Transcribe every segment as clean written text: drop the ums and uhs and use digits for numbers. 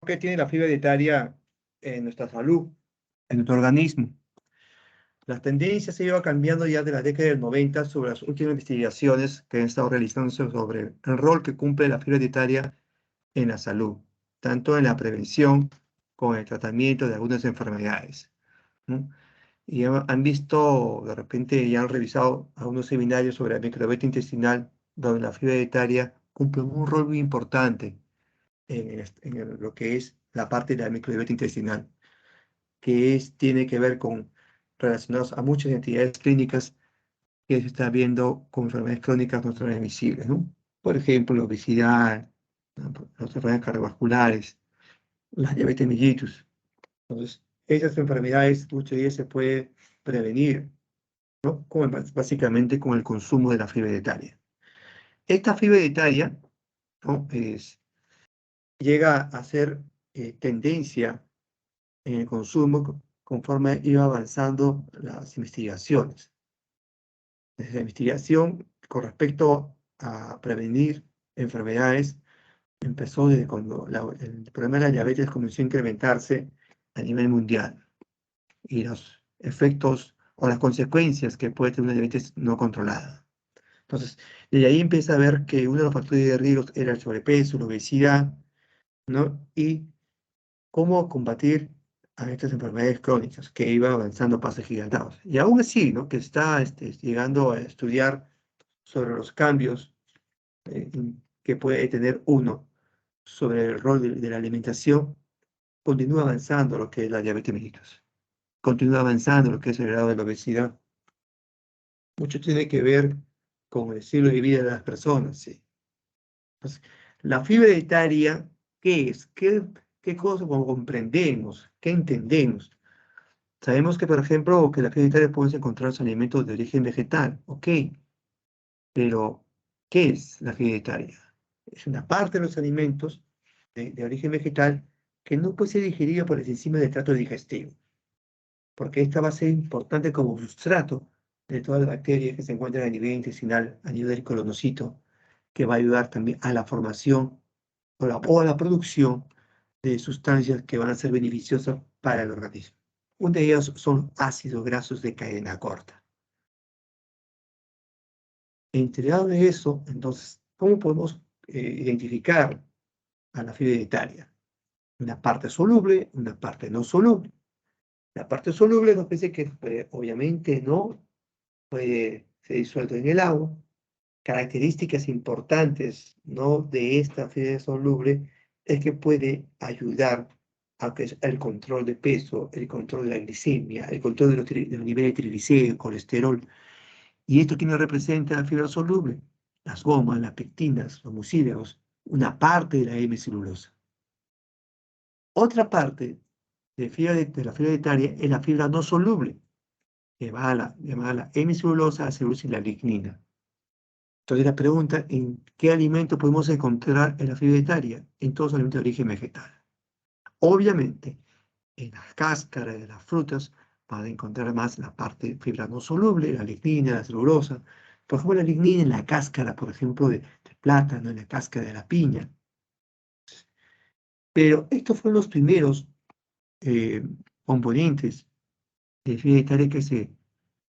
qué tiene la fibra dietaria en nuestra salud, en nuestro organismo. Las tendencias se iban cambiando ya de la década del 90 sobre las últimas investigaciones que han estado realizándose sobre el rol que cumple la fibra dietaria en la salud, tanto en la prevención como en el tratamiento de algunas enfermedades, ¿no? Y han visto, de repente ya han revisado algunos seminarios sobre la microbiota intestinal, donde la fibra dietaria cumple un rol muy importante en lo que es la parte de la microbiota intestinal, que tiene que ver con relacionados a muchas entidades clínicas que se está viendo con enfermedades crónicas no transmisibles, ¿no? Por ejemplo, la obesidad, las enfermedades cardiovasculares, la diabetes mellitus. Entonces, esas enfermedades muchas de ellas se puede prevenir, ¿no? Básicamente con el consumo de la fibra dietaria. Esta fibra dietaria, ¿no? Llega a ser tendencia en el consumo conforme iba avanzando las investigaciones. Desde la investigación con respecto a prevenir enfermedades empezó desde cuando el problema de la diabetes comenzó a incrementarse a nivel mundial y los efectos o las consecuencias que puede tener una diabetes no controlada. Entonces, desde ahí empieza a ver que uno de los factores de riesgo era el sobrepeso, la obesidad, ¿no? Y cómo combatir a estas enfermedades crónicas que iban avanzando a pasos gigantados. Y aún así, ¿no? Que está llegando a estudiar sobre los cambios que puede tener uno sobre el rol de la alimentación, continúa avanzando lo que es la diabetes mellitus. Continúa avanzando lo que es el grado de la obesidad. Mucho tiene que ver con el estilo de vida de las personas, ¿sí? Entonces, la fibra dietaria, ¿qué es? ¿Qué cosa comprendemos? ¿Qué entendemos? Sabemos que, por ejemplo, que la fibra dietaria puede encontrar en los alimentos de origen vegetal, ok, pero ¿qué es la fibra dietaria? Es una parte de los alimentos de origen vegetal que no puede ser digerida por las enzimas del trato digestivo, porque esta va a ser importante como sustrato de todas las bacterias que se encuentran a nivel intestinal, a nivel del colonocito, que va a ayudar también a la formación o a la producción de sustancias que van a ser beneficiosas para el organismo. Uno de ellos son ácidos grasos de cadena corta. Integrado de eso, entonces, ¿cómo podemos identificar a la fibra dietaria? Una parte soluble, una parte no soluble. La parte soluble nos parece que obviamente no puede ser disuelto en el agua. Características importantes, ¿no?, de esta fibra soluble es que puede ayudar a que el control de peso, el control de la glicemia, el control de los niveles de triglicéridos, colesterol. ¿Y esto quién representa la fibra soluble? Las gomas, las pectinas, los mucílagos, una parte de la hemicelulosa. Otra parte de la fibra dietaria es la fibra no soluble, que va a la hemicelulosa, la celulosa y la lignina. Entonces la pregunta, ¿en qué alimento podemos encontrar en la fibra dietaria? En todos los alimentos de origen vegetal. Obviamente, en las cáscaras de las frutas van a encontrar más la parte de fibra no soluble, la lignina, la celulosa. Por ejemplo, la lignina en la cáscara, por ejemplo, del plátano, en la cáscara de la piña. Pero estos fueron los primeros componentes de fibra dietaria que se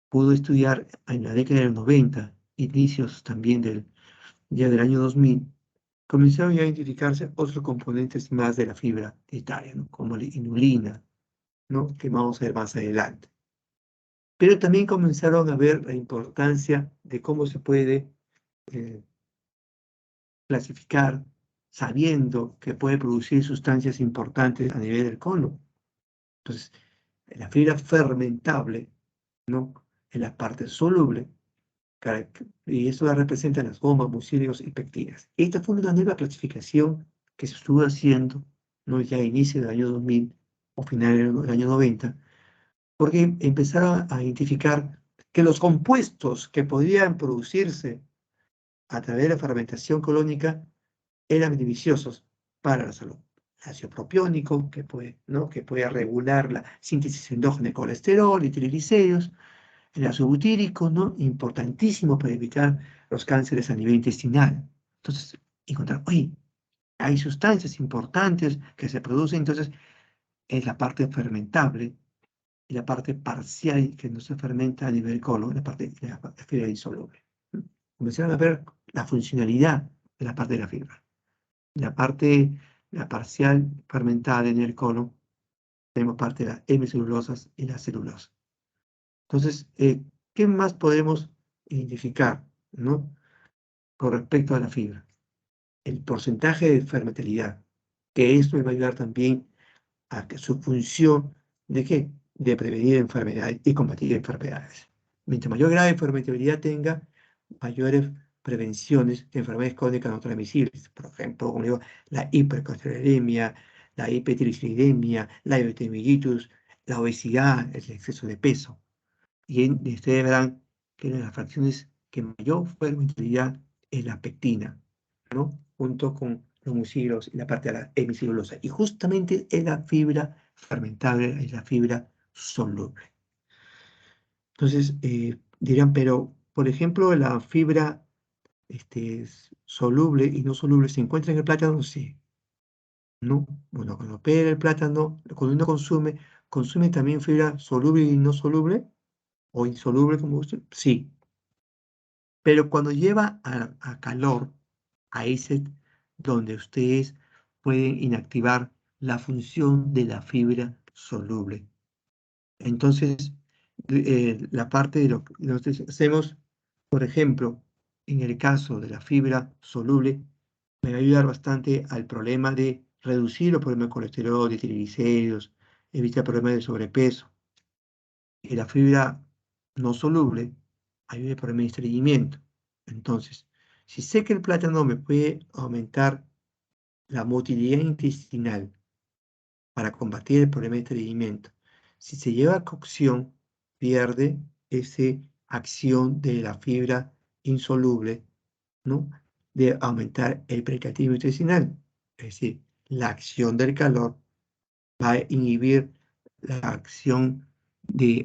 pudo estudiar en la década del 90, inicios también ya del año 2000, comenzaron ya a identificarse otros componentes más de la fibra dietaria, ¿no?, como la inulina, ¿no?, que vamos a ver más adelante. Pero también comenzaron a ver la importancia de cómo se puede clasificar sabiendo que puede producir sustancias importantes a nivel del colon. Entonces, la fibra fermentable, ¿no?, en la parte soluble, y eso la representan las gomas, mucílagos y pectinas. Esta fue una nueva clasificación que se estuvo haciendo, ¿no?, ya a inicio del año 2000 o final del año 90, porque empezaron a identificar que los compuestos que podían producirse a través de la fermentación colónica eran beneficiosos para la salud. El ácido propiónico, que puede regular la síntesis endógena de colesterol y triglicéridos. El ácido butírico, ¿no?, importantísimo para evitar los cánceres a nivel intestinal. Entonces, encontrar, oye, hay sustancias importantes que se producen, entonces es la parte fermentable y la parte parcial que no se fermenta a nivel colon, la parte de la fibra insoluble. Comenzaron a ver la funcionalidad de la parte de la fibra. La parte, la parcial fermentada en el colon, tenemos parte de las hemicelulosas y la celulosa. Entonces, ¿qué más podemos identificar, ¿no? Con respecto a la fibra? El porcentaje de fermentabilidad, que esto me va a ayudar también a que su función de qué? De prevenir enfermedades y combatir enfermedades. Mientras mayor grado de fermentabilidad tenga, mayores prevenciones de enfermedades crónicas no transmisibles. Por ejemplo, como digo, la hipercolesterolemia, la hipertrigliceridemia, la hipertiroiditis, la obesidad, el exceso de peso. Y ustedes verán que una de las fracciones que mayor fermentabilidad es la pectina, ¿no? Junto con los mucílados y la parte de la hemicelulosa. Y justamente es la fibra fermentable, es la fibra soluble. Entonces, dirán, pero, por ejemplo, la fibra soluble y no soluble se encuentra en el plátano, sí. ¿No? Bueno, cuando pega el plátano, cuando uno consume, ¿consume también fibra soluble y no soluble? ¿O insoluble, como usted? Sí. Pero cuando lleva a calor, ahí es donde ustedes pueden inactivar la función de la fibra soluble. Entonces, la parte de lo que nosotros hacemos, por ejemplo, en el caso de la fibra soluble, me va a ayudar bastante al problema de reducir los problemas de colesterol, de triglicéridos, evitar problemas de sobrepeso. Y la fibra no soluble ayuda por el estreñimiento. Entonces, si sé que el plátano me puede aumentar la motilidad intestinal para combatir el problema de estreñimiento, si se lleva a cocción, pierde esa acción de la fibra insoluble, ¿no? De aumentar el precativo intestinal. Es decir, la acción del calor va a inhibir la acción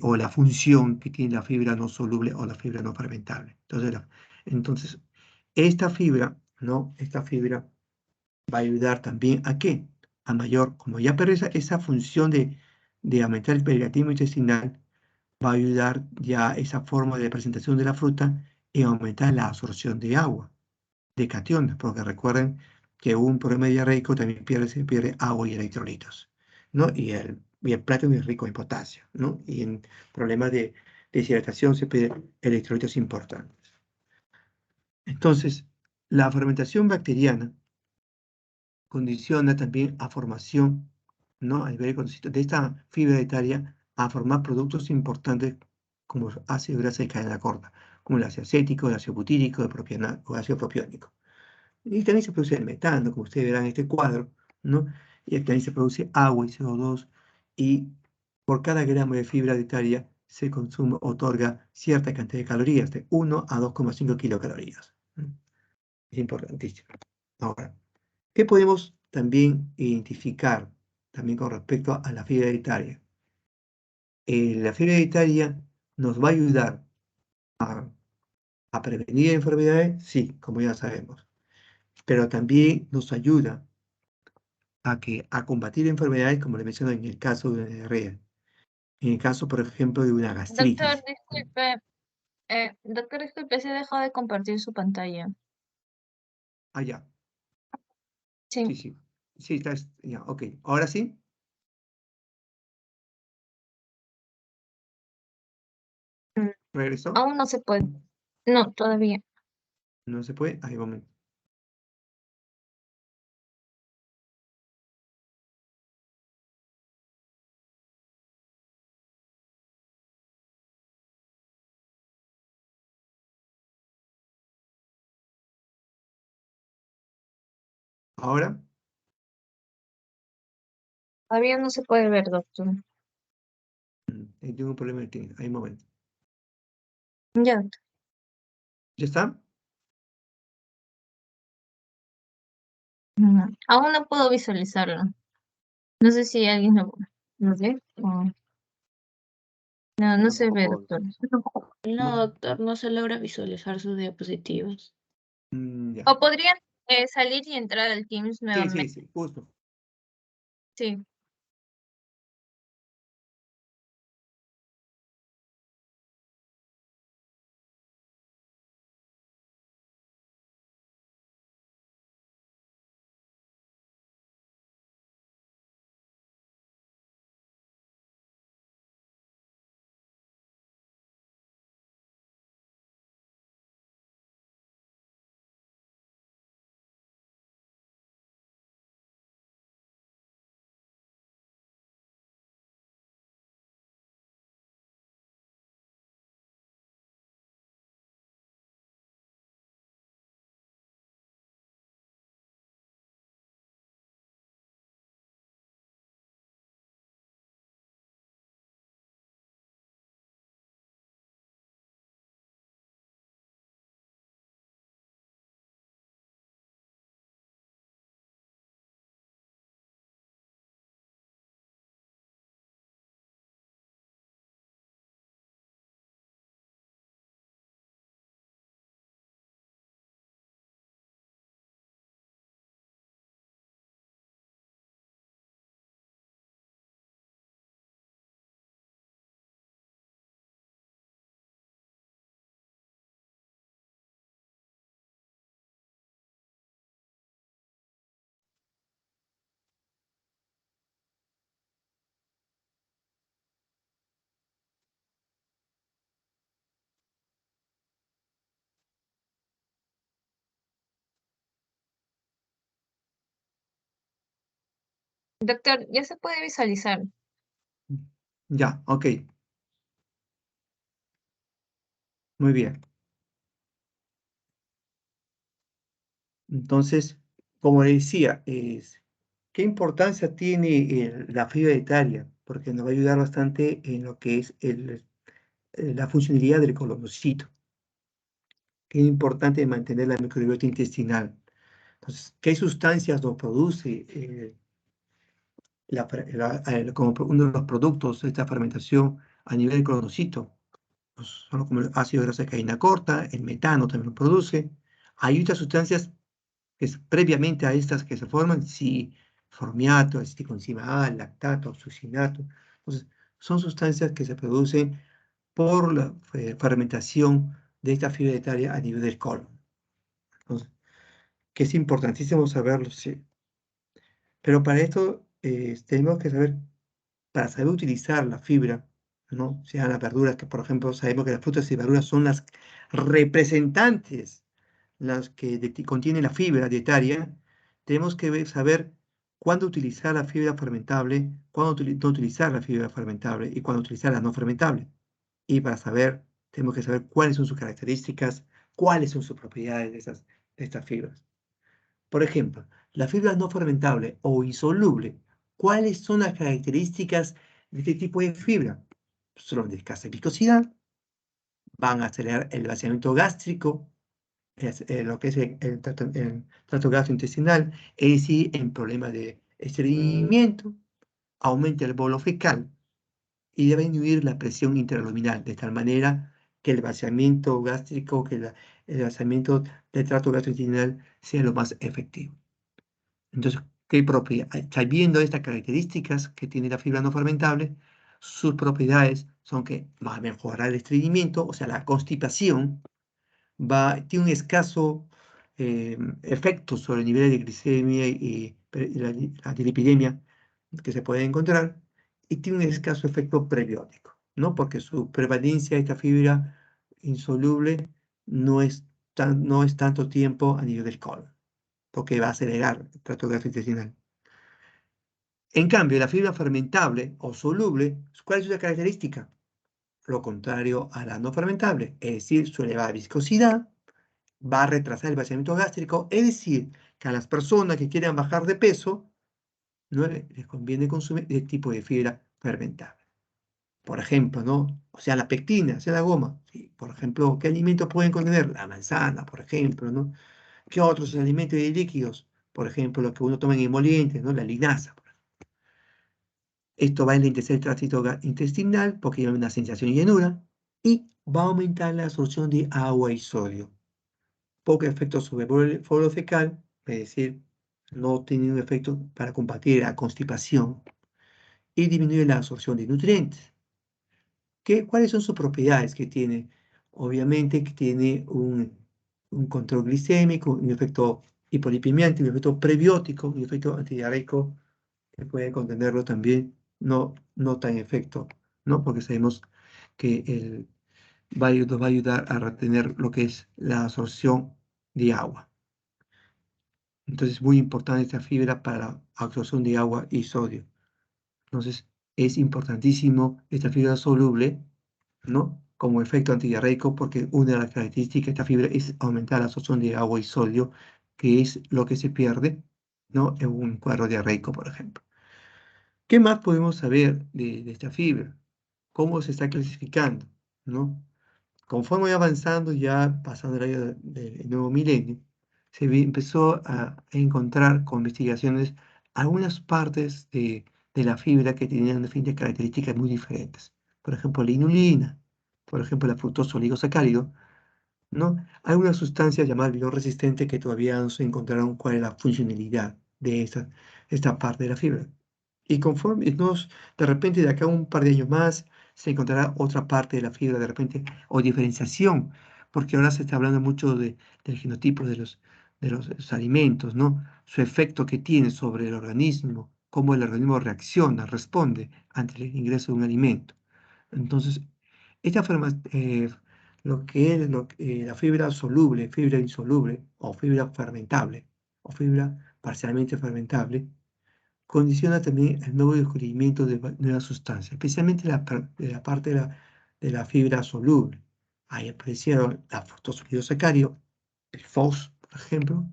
o la función que tiene la fibra no soluble o la fibra no fermentable. Entonces, esta fibra, ¿no? Esta fibra va a ayudar también a qué? A mayor, como ya perdió esa función de aumentar el perigatismo intestinal, va a ayudar ya esa forma de presentación de la fruta en aumentar la absorción de agua, de cationes, porque recuerden que un problema diarreico también se pierde agua y electrolitos, ¿no? Y el plátano es rico en potasio, ¿no? Y en problemas de deshidratación se pierden electrolitos importantes. Entonces, la fermentación bacteriana condiciona también a formación, ¿no? A nivel de esta fibra etaria a formar productos importantes como ácido grasa de cadena corta, como el ácido acético, el ácido butírico, o ácido propiónico. Y también se produce el metano, como ustedes verán en este cuadro, ¿no? Y también se produce agua y CO2, y por cada gramo de fibra etaria se consume, otorga cierta cantidad de calorías, de 1 a 2,5 kilocalorías. Es importantísimo. Ahora, ¿qué podemos también identificar también con respecto a la fibra hereditaria? La fibra hereditaria nos va a ayudar a prevenir enfermedades, sí, como ya sabemos, pero también nos ayuda a combatir enfermedades, como le mencioné en el caso de una diarrea, en el caso, por ejemplo, de una Doctor, gastritis. disculpe. Doctor, disculpe, se dejó de compartir su pantalla. Ah, ya, Sí. sí, sí, sí, ya, ok, ahora sí, Mm, regresó, Aún no se puede. No, todavía. no se puede, ahí un momento. Ahora, Todavía no se puede ver, doctor. tengo un problema de técnica, ahí un momento. Ya, ¿Ya está? aún no puedo visualizarlo. No sé si alguien lo ve. No, Yo no se tampoco ve, puedo. doctor. No, No, doctor, no se logra visualizar sus diapositivas. ya. O podrían Salir y entrar al Teams Sí, sí, nuevamente. sí, justo. Sí. Doctor, ya se puede visualizar. Ya, ok, muy bien. Entonces, como le decía, ¿qué importancia tiene la fibra etaria? Porque nos va a ayudar bastante en lo que es la funcionalidad del colonocito. Qué importante mantener la microbiota intestinal. Entonces, ¿qué sustancias nos produce como uno de los productos de esta fermentación a nivel del colonocito? Pues, son como el ácido graso de cadena corta, el metano también lo produce. Hay otras sustancias que es previamente a estas que se forman, sí, formiato, acetocoenzima A, lactato, succinato. Entonces, son sustancias que se producen por la fermentación de esta fibra etaria a nivel del colon. Entonces, que es importantísimo saberlo, sí. Pero para esto tenemos que saber, para saber utilizar la fibra, ¿no? Sean las verduras, que por ejemplo sabemos que las frutas y verduras son las representantes, las que contienen la fibra dietaria, tenemos que saber cuándo utilizar la fibra fermentable, cuándo no utilizar la fibra fermentable y cuándo utilizar la no fermentable. Y para saber, tenemos que saber cuáles son sus características, cuáles son sus propiedades de estas fibras. Por ejemplo, la fibra no fermentable o insoluble, ¿cuáles son las características de este tipo de fibra? Son de escasa viscosidad, van a acelerar el vaciamiento gástrico, lo que es el trato gastrointestinal, es decir, en problemas de estreñimiento, aumenta el bolo fecal y debe disminuir la presión intraabdominal, de tal manera que el vaciamiento gástrico, el vaciamiento del trato gastrointestinal sea lo más efectivo. Entonces, ¿qué propiedad? Sabiendo estas características que tiene la fibra no fermentable, sus propiedades son que va a mejorar el estreñimiento, o sea, la constipación, tiene un escaso efecto sobre el nivel de glicemia y la dilipidemia que se puede encontrar, y tiene un escaso efecto prebiótico, ¿no? Porque su prevalencia de esta fibra insoluble no es tanto tiempo a nivel del colon, porque va a acelerar el trato gastrointestinal. En cambio, la fibra fermentable o soluble, ¿cuál es su característica? Lo contrario a la no fermentable, es decir, su elevada viscosidad va a retrasar el vaciamiento gástrico, es decir, que a las personas que quieran bajar de peso, no les conviene consumir este tipo de fibra fermentable. Por ejemplo, ¿no? O sea, la pectina, o sea, la goma. Sí, por ejemplo, ¿qué alimentos pueden contener? La manzana, por ejemplo, ¿no? ¿Qué otros alimentos y líquidos? Por ejemplo, los que uno toma en emolientes, ¿no? La linaza. Esto va a enlentecer el tránsito intestinal porque hay una sensación de llenura y va a aumentar la absorción de agua y sodio. Poco efecto sobre el bolo fecal es decir, no tiene un efecto para combatir la constipación y disminuye la absorción de nutrientes. ¿Cuáles son sus propiedades que tiene? Obviamente que tiene un control glicémico, un efecto hipolipemiante, un efecto prebiótico, un efecto antidiarreico, que puede contenerlo también, no tan efecto, ¿no? Porque sabemos que nos va a ayudar a retener lo que es la absorción de agua. Entonces, es muy importante esta fibra para la absorción de agua y sodio. Entonces, es importantísimo esta fibra soluble, ¿no? Como efecto antidiarreico, porque una de las características de esta fibra es aumentar la absorción de agua y sodio, que es lo que se pierde, ¿no? En un cuadro diarreico, por ejemplo. ¿Qué más podemos saber de esta fibra? ¿Cómo se está clasificando? ¿No? Conforme avanzando, ya pasando el año del nuevo milenio, empezó a encontrar con investigaciones algunas partes de la fibra que tenían definidas características muy diferentes. Por ejemplo, la inulina, por ejemplo, la fructosa oligosacárido, ¿no? Hay una sustancia llamada resistente que todavía no se encontraron cuál es la funcionalidad de esta parte de la fibra. Y conforme de repente de acá a un par de años más, se encontrará otra parte de la fibra, de repente, o diferenciación, porque ahora se está hablando mucho del genotipo de los alimentos, ¿no? Su efecto que tiene sobre el organismo, cómo el organismo reacciona, responde ante el ingreso de un alimento. Entonces, esta forma, lo que es la fibra soluble, fibra insoluble, o fibra fermentable, o fibra parcialmente fermentable, condiciona también el nuevo descubrimiento de nuevas sustancias, especialmente de la parte de la fibra soluble. Ahí aparecieron la fructosa, el FOS, por ejemplo,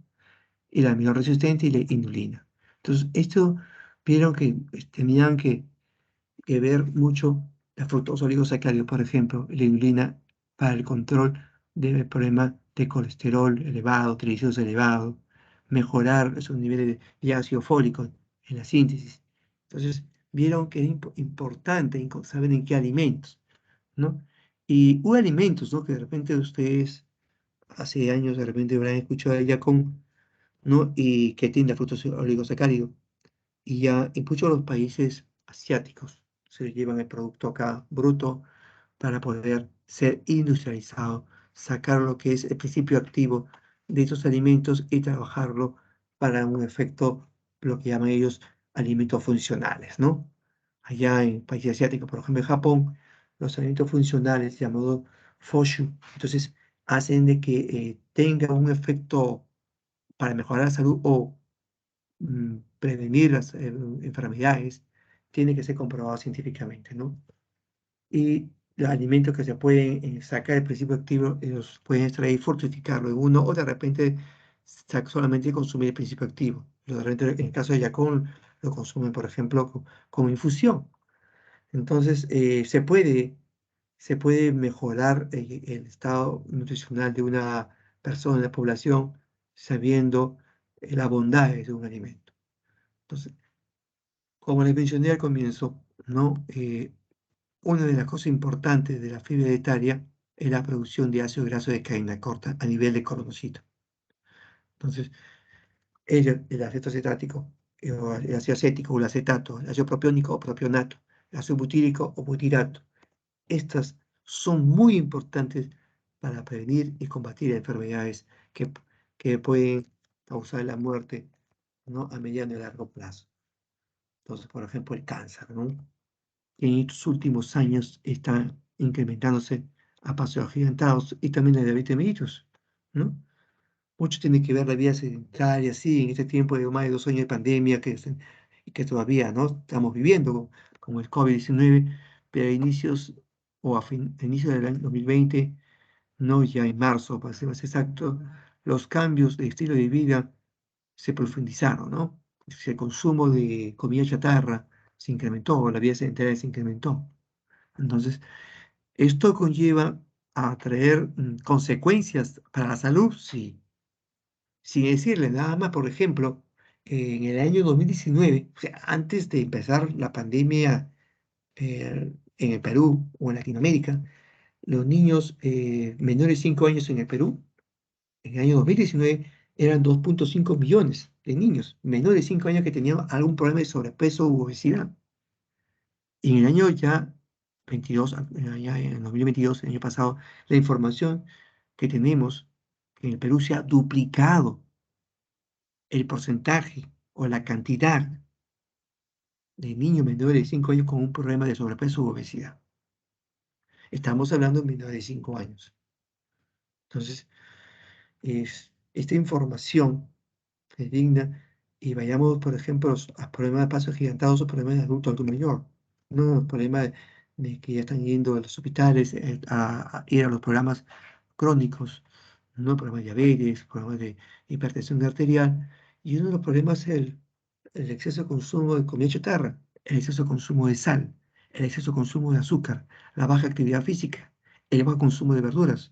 y la amino resistente y la inulina. Entonces, esto vieron que tenían que ver mucho la fructosa oligosacárido, por ejemplo, y la inulina para el control del problema de colesterol elevado, triglicéridos elevados, mejorar esos niveles de ácido fólico en la síntesis. Entonces, vieron que era importante saber en qué alimentos, ¿no? Y hubo alimentos, ¿no? Que de repente ustedes hace años de repente habrán escuchado de Yacón, ¿no? Y que tiene la fructosa oligosacárido y ya en muchos de los países asiáticos se llevan el producto acá bruto para poder ser industrializado, sacar lo que es el principio activo de estos alimentos y trabajarlo para un efecto, lo que llaman ellos alimentos funcionales, ¿no? Allá en países asiáticos, por ejemplo en Japón, los alimentos funcionales llamados foshu, entonces hacen de que tenga un efecto para mejorar la salud o prevenir las enfermedades, tiene que ser comprobado científicamente, ¿no? Y los alimentos que se pueden sacar del principio activo, los pueden extraer y fortificarlo en uno, o de repente solamente consumir el principio activo. De repente, en el caso de Yacón, lo consumen, por ejemplo, como infusión. Entonces, se puede mejorar el estado nutricional de una persona, de la población, sabiendo la bondad de un alimento. Entonces, como les mencioné al comienzo, ¿no? Una de las cosas importantes de la fibra dietaria es la producción de ácido graso de cadena corta a nivel de cordocito. Entonces, el ácido acetático, o el ácido acético o el acetato, el ácido propiónico o propionato, el ácido butírico o butirato, estas son muy importantes para prevenir y combatir enfermedades que pueden causar la muerte, ¿no? A mediano y largo plazo. Entonces, por ejemplo, el cáncer, ¿no? Que en estos últimos años está incrementándose a pasos agigantados y también la diabetes mellitus, ¿no? Mucho tiene que ver la vida sedentaria, sí, en este tiempo de más de 2 años de pandemia que todavía, ¿no? Estamos viviendo como el COVID-19, pero a inicios a inicios del año 2020, no ya en marzo, para ser más exacto, los cambios de estilo de vida se profundizaron, ¿no? El consumo de comida chatarra se incrementó, la vida sedentaria se incrementó. Entonces, esto conlleva a traer consecuencias para la salud, sí. Sin decirle nada más, por ejemplo, en el año 2019, o sea, antes de empezar la pandemia en el Perú o en Latinoamérica, los niños menores de 5 años en el Perú, en el año 2019, eran 2,5 millones de niños menores de 5 años que tenían algún problema de sobrepeso u obesidad. Y en el año ya 22, ya en el 2022, el año pasado, la información que tenemos que en el Perú se ha duplicado el porcentaje o la cantidad de niños menores de 5 años con un problema de sobrepeso u obesidad. Estamos hablando de menores de 5 años. Entonces, esta información es digna y vayamos, por ejemplo, a problemas de pasos gigantados o problemas de adulto mayor. No los problemas de que ya están yendo a los hospitales a ir a los programas crónicos, no problemas de diabetes, problemas de hipertensión arterial. Y uno de los problemas es el exceso de consumo de comida chatarra, el exceso de consumo de sal, el exceso de consumo de azúcar, la baja actividad física, el bajo consumo de verduras,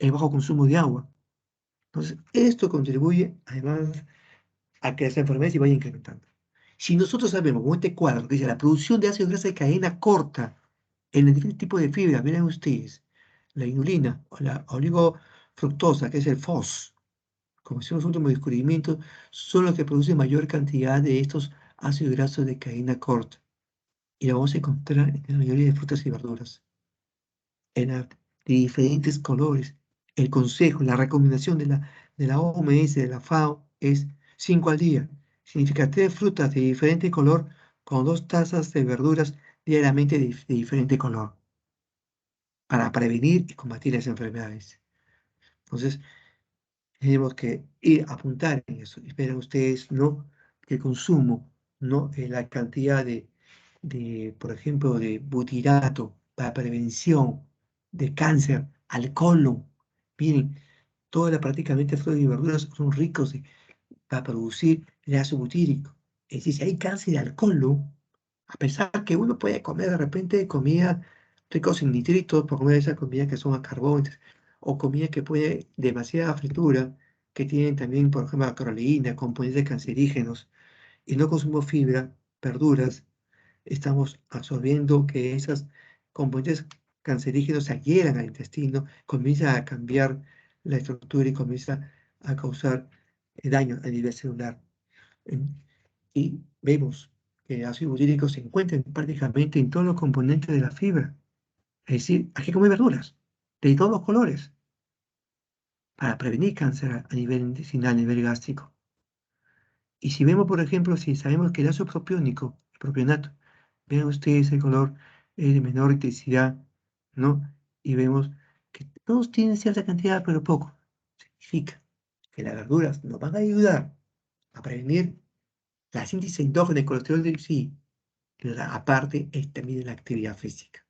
el bajo consumo de agua. Entonces, esto contribuye además a que las enfermedades se vayan incrementando. Si nosotros sabemos, como este cuadro que dice la producción de ácidos grasos de cadena corta en el diferentes tipos de fibras, miren ustedes, la inulina o la oligofructosa, que es el FOS, como son los últimos descubrimientos, son los que producen mayor cantidad de estos ácidos grasos de cadena corta. Y lo vamos a encontrar en la mayoría de frutas y verduras, de diferentes colores. El consejo, la recomendación de la OMS, de la FAO, es 5 al día. Significa 3 frutas de diferente color con 2 tazas de verduras diariamente de diferente color para prevenir y combatir las enfermedades. Entonces, tenemos que ir a apuntar en eso. Esperen ustedes, ¿no? El consumo, ¿no? La cantidad por ejemplo, de butirato para prevención de cáncer, al colon. Miren, prácticamente frutas y verduras son ricos para producir el ácido butírico. Es decir, si hay cáncer al colon, a pesar que uno puede comer de repente comida ricos en nitritos, por comer esa comida que son a carbones, o comida que puede demasiada fritura, que tienen también, por ejemplo, acroleína, componentes cancerígenos, y no consumo fibra, verduras, estamos absorbiendo que esos componentes cancerígenos se adhieran al intestino, comienza a cambiar la estructura y comienza a causar daño a nivel celular. En- Y vemos que el ácido butírico se encuentra prácticamente en todos los componentes de la fibra. Es decir, hay que comer verduras de todos los colores para prevenir cáncer a nivel intestinal, a nivel gástrico. Y si vemos, por ejemplo, si sabemos que el ácido propiónico, el propionato, vean ustedes el color es de menor intensidad, ¿no? Y vemos que todos tienen cierta cantidad, pero poco. Significa que las verduras nos van a ayudar a prevenir la síntesis endógena de colesterol del sí, pero aparte es también la actividad física.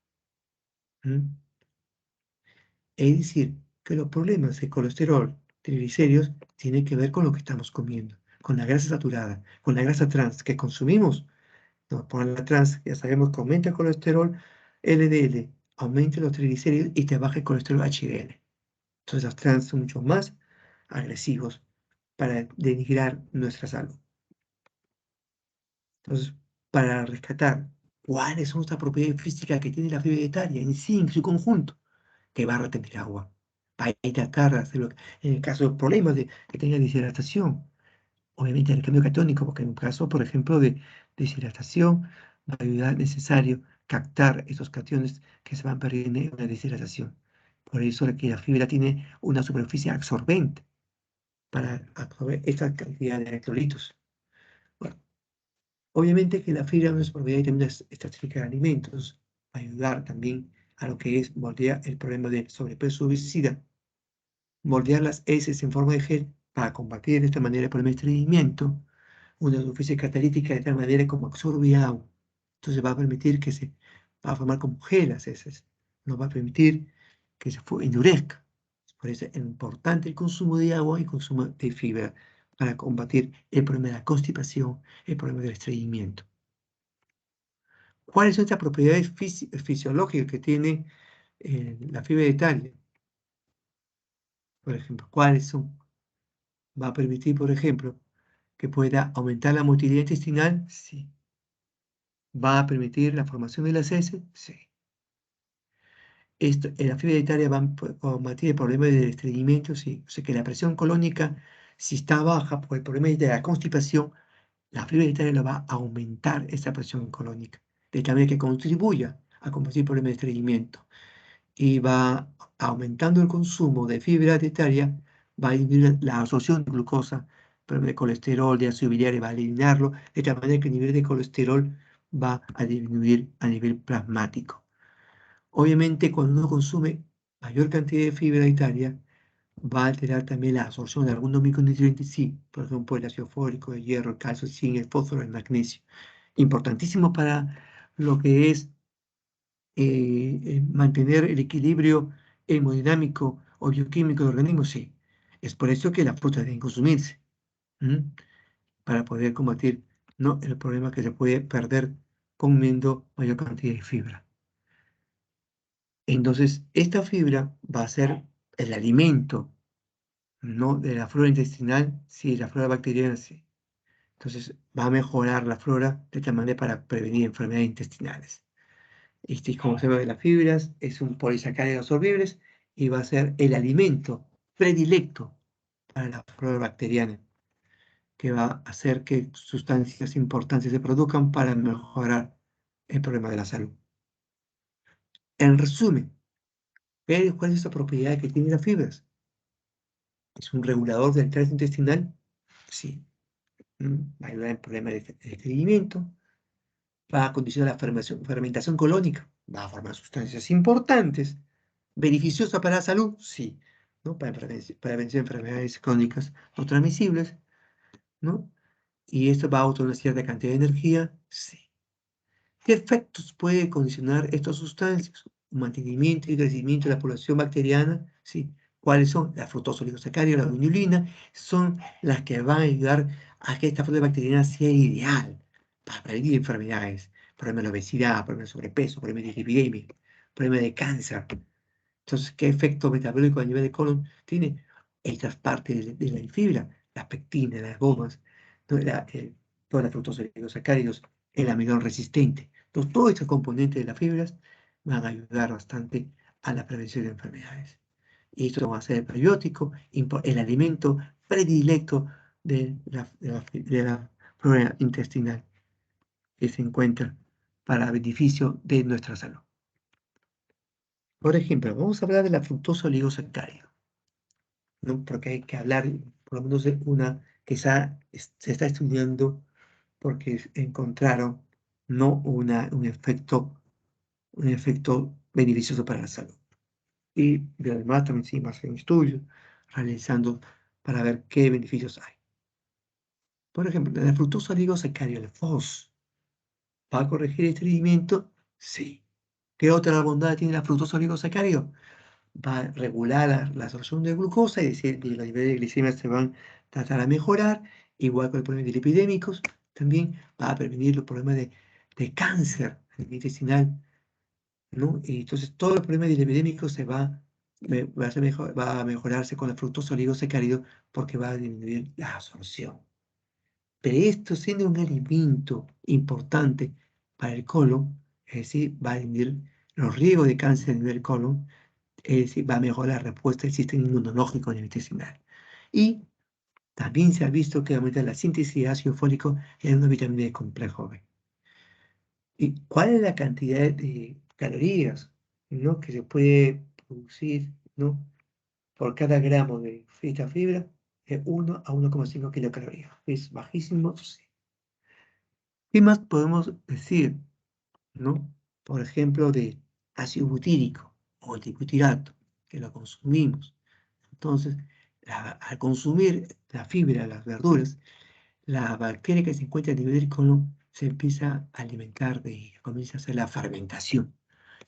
¿Mm? Es decir, que los problemas de colesterol, triglicéridos, tienen que ver con lo que estamos comiendo, con la grasa saturada, con la grasa trans que consumimos. No, por la trans, ya sabemos que aumenta el colesterol LDL, aumenta los triglicéridos y te baja el colesterol HDL. Entonces los trans son mucho más agresivos para denigrar nuestra salud. Entonces, para rescatar cuáles son estas propiedades físicas que tiene la fibra dietaria en sí, en su conjunto, que va a retener agua, va a hidratar, en el caso de problemas de que tenga deshidratación, obviamente el cambio catónico, porque en un caso, por ejemplo, de deshidratación, va a ayudar necesario captar esos cationes que se van perdiendo en una deshidratación. Por eso que la fibra tiene una superficie absorbente para absorber esta cantidad de electrolitos. Bueno, obviamente que la fibra no es propiedad también estratégica de alimentos, va a ayudar también a lo que es moldear el problema de sobrepeso y obesidad, moldear las heces en forma de gel para combatir de esta manera el problema de estreñimiento, una superficie catalítica de tal manera como absorbe agua. Entonces va a permitir que se va a formar como gel las heces, nos va a permitir que se endurezca. Por eso es importante el consumo de agua y el consumo de fibra para combatir el problema de la constipación, el problema del estreñimiento. ¿Cuáles son estas propiedades fisiológicas que tiene la fibra dietaria? Por ejemplo, ¿cuáles son? Va a permitir, por ejemplo, que pueda aumentar la motilidad intestinal, sí. ¿Va a permitir la formación de las heces? Sí. La fibra dietaria va a combatir el problema del estreñimiento, sí. O sea que la presión colónica Si está baja por el problema de la constipación, la fibra dietaria lo va a aumentar esa presión colónica, de tal manera que contribuya a combatir el problema de estreñimiento. Y va aumentando el consumo de fibra dietaria, va a disminuir la absorción de glucosa, problema de colesterol, de ácido biliar, va a eliminarlo, de tal manera que el nivel de colesterol va a disminuir a nivel plasmático. Obviamente, cuando uno consume mayor cantidad de fibra dietaria, va a alterar también la absorción de algunos micronutrientes, sí, por ejemplo, el ácido fólico, el hierro, el calcio, el zinc, el fósforo, el magnesio. Importantísimo para lo que es mantener el equilibrio hemodinámico o bioquímico del organismo, sí. Es por eso que las frutas deben consumirse, ¿m? Para poder combatir, ¿no?, el problema que se puede perder comiendo mayor cantidad de fibra. Entonces, esta fibra va a ser el alimento, no de la flora intestinal, sí, la flora bacteriana, sí. Entonces, va a mejorar la flora de tal manera para prevenir enfermedades intestinales. Como se ve de las fibras, es un polisacárido absorbibles y va a ser el alimento predilecto para la flora bacteriana, que va a hacer que sustancias importantes se produzcan para mejorar el problema de la salud. En resumen, ¿cuál es esta propiedad que tienen las fibras? ¿Es un regulador del estrés intestinal? Sí. Va a ayudar en problemas de estreñimiento, va a condicionar la fermentación colónica, va a formar sustancias importantes, beneficiosa para la salud, sí, ¿no? Para vencer enfermedades crónicas no transmisibles, ¿no? Y esto va a obtener una cierta cantidad de energía, sí. ¿Qué efectos puede condicionar estas sustancias? Un mantenimiento y crecimiento de la población bacteriana, sí. ¿Cuáles son? La fructosa oligosacáridos, la inulina, son las que van a ayudar a que esta flora bacteriana sea ideal para prevenir enfermedades, problemas de obesidad, problemas de sobrepeso, problemas de dislipidemia, problemas de cáncer. Entonces, ¿qué efecto metabólico a nivel de colon tiene? Estas partes de la fibra, las pectinas, las gomas, ¿no? Toda la fructosa oligosacáridos, el almidón resistente. Entonces, todos estos componentes de las fibras van a ayudar bastante a la prevención de enfermedades. Y esto va a ser el prebiótico, el alimento predilecto de la flora intestinal que se encuentra para beneficio de nuestra salud. Por ejemplo, vamos a hablar de la fructosa oligosacárido, ¿no? Porque hay que hablar, por lo menos de una que se está estudiando porque encontraron, ¿no?, un efecto beneficioso para la salud. Y además también se va a hacer un estudio realizando para ver qué beneficios hay. Por ejemplo, la fructosa oligosacárido, el FOS, ¿va a corregir el estreñimiento? Sí. ¿Qué otra bondad tiene la fructosa oligosacárido? Va a regular la absorción de glucosa, es decir, que los niveles de glicemia se van a tratar a mejorar, igual con los problemas lipidémicos, también va a prevenir los problemas de cáncer intestinal, ¿no? Y entonces todo el problema lipidémico va a mejorarse con la fructosa oligosacárido porque va a disminuir la absorción. Pero esto, siendo un alimento importante para el colon, es decir, va a disminuir los riesgos de cáncer a nivel colon, es decir, va a mejorar la respuesta del sistema inmunológico intestinal. Y también se ha visto que aumenta la síntesis de ácido fólico en una vitamina de complejo B. ¿Y cuál es la cantidad de calorías, ¿no?, que se puede producir, ¿no?, por cada gramo de esta fibra? De 1 a 1,5 kilocalorías. Es bajísimo, sí. ¿Qué más podemos decir, no? Por ejemplo, de ácido butírico o de butirato, que lo consumimos. Entonces, al consumir la fibra, las verduras, la bacteria que se encuentra a nivel del colon se empieza a alimentar comienza a hacer la fermentación.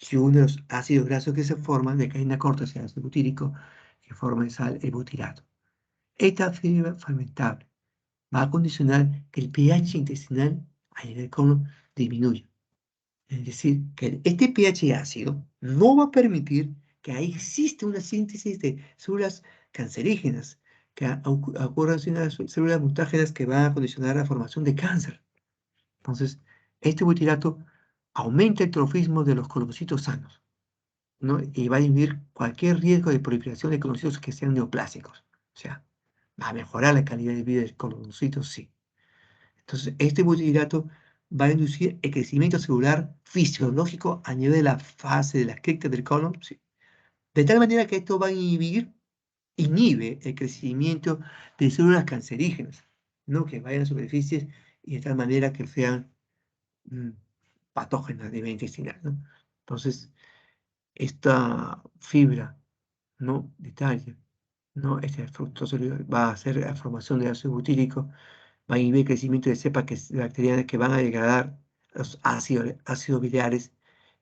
Si uno de los ácidos grasos que se forman de cadena corta es el ácido butírico, que forma el butirato. Esta fibra fermentable va a condicionar que el pH intestinal a nivel del colon disminuya. Es decir, que este pH ácido no va a permitir que ahí exista una síntesis de células cancerígenas, que ocurran unas células mutágenas que van a condicionar la formación de cáncer. Entonces, este butirato aumenta el trofismo de los colocitos sanos, ¿no? Y va a disminuir cualquier riesgo de proliferación de colocitos que sean neoplásicos. O sea, ¿Va a mejorar la calidad de vida del colonoscito? Sí. Entonces, este butirhidrato va a inducir el crecimiento celular fisiológico a nivel de la fase de las criptas del colon, sí. De tal manera que esto va a inhibe el crecimiento de células cancerígenas, ¿no? Que vayan a superficies y de tal manera que sean mm, patógenas de vía intestinal, ¿no? Entonces, esta fibra, ¿no? De tallo, ¿no? Este fructoso va a hacer la formación de ácido butírico, va a inhibir el crecimiento de cepas bacterianas que van a degradar los ácidos biliares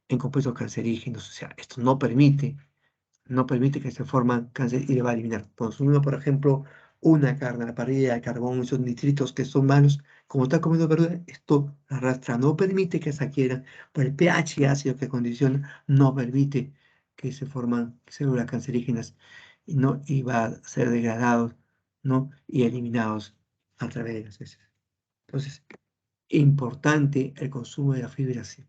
en compuestos cancerígenos. O sea, esto no permite que se forman cáncer y le va a eliminar. Consumimos, por ejemplo, una carne a la parrilla de carbón, esos nitritos que son malos, como está comiendo verdura, esto arrastra, no permite que se adquieran, por el pH ácido que condiciona, no permite que se forman células cancerígenas y va a ser degradados, ¿no? Y eliminados a través de las heces. Entonces, importante el consumo de la fibra C.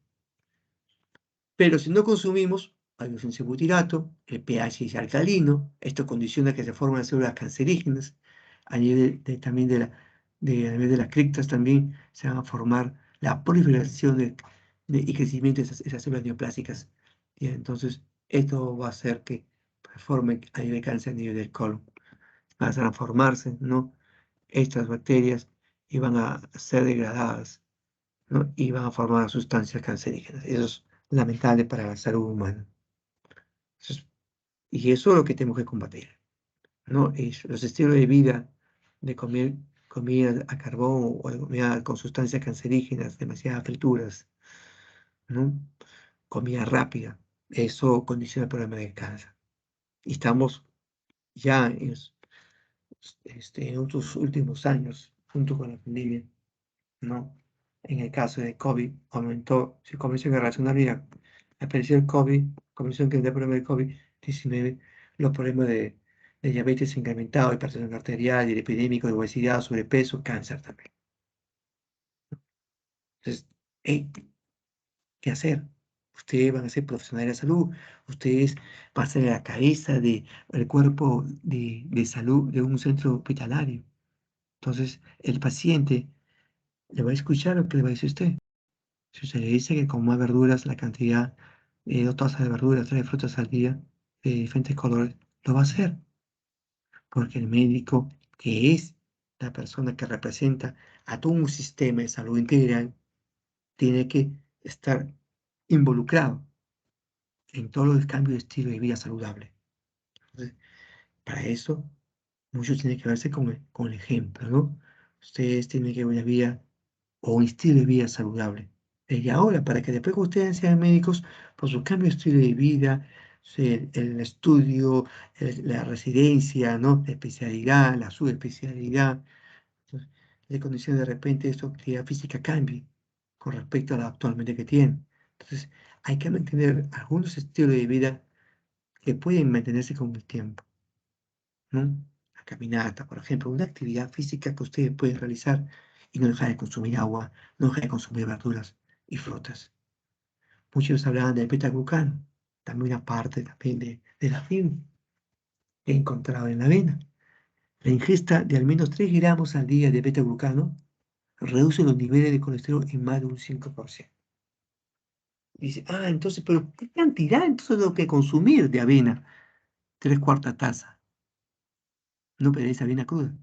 Pero si no consumimos, hay ausencia de butirato, el pH es alcalino, esto condiciona que se formen células cancerígenas, a nivel también a nivel de las criptas también se van a formar la proliferación y crecimiento de esas células neoplásicas. Y entonces, esto va a hacer que se forme a nivel de cáncer a nivel del colon. Van a transformarse, ¿no? Estas bacterias y van a ser degradadas, ¿no? Y van a formar sustancias cancerígenas. Eso es lamentable para la salud humana. Y eso es lo que tenemos que combatir, ¿no? Los estilos de vida de comer comida a carbón o de comida con sustancias cancerígenas, demasiadas frituras, ¿no? Comida rápida, eso condiciona el problema de cáncer. Y estamos ya en otros últimos años, junto con la pandemia, ¿no? En el caso de COVID, se comenzó a relacionar, mira, apareció el COVID, comenzó a entender el problema del COVID-19, los problemas de diabetes incrementado, hipertensión arterial, y epidémico de obesidad, sobrepeso, cáncer también. Entonces, hey, ¿qué hacer? Ustedes van a ser profesionales de la salud, ustedes van a ser la cabeza del cuerpo de salud de un centro hospitalario. Entonces, el paciente le va a escuchar lo que le va a decir usted. Si se le dice que coma verduras, la cantidad de 2 tazas de verduras, 3 frutas al día, de diferentes colores, lo va a hacer. Porque el médico, que es la persona que representa a todo un sistema de salud integral, tiene que estar involucrado en todo el cambio de estilo de vida saludable. Entonces, para eso, muchos tienen que verse con el ejemplo, ¿no? Ustedes tienen que ver una vida o un estilo de vida saludable. Desde ahora, para que después que ustedes sean médicos, por su cambio de estilo de vida, el estudio, la residencia, ¿no? La especialidad, la subespecialidad, entonces, le condiciona de repente su actividad física cambie con respecto a la actualmente que tienen. Entonces, hay que mantener algunos estilos de vida que pueden mantenerse con el tiempo, ¿no? La caminata, por ejemplo, una actividad física que ustedes pueden realizar y no dejar de consumir agua, no dejar de consumir verduras y frutas. Muchos hablaban del beta-glucano, también una parte también de la fibra que encontrado en la avena. La ingesta de al menos 3 gramos al día de beta-glucano reduce los niveles de colesterol en más de un 5%. Dice, entonces, pero ¿qué cantidad entonces tengo que consumir de avena? 3/4 taza. No, pero es avena cruda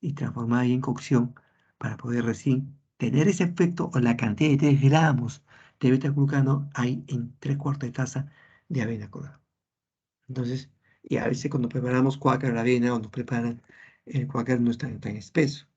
y transformada en cocción para poder recién tener ese efecto o la cantidad de 3 gramos de beta-glucano hay en 3/4 taza de avena cruda. Entonces, y a veces cuando preparamos cuáquer la avena o nos preparan, el cuáquer no es tan espeso.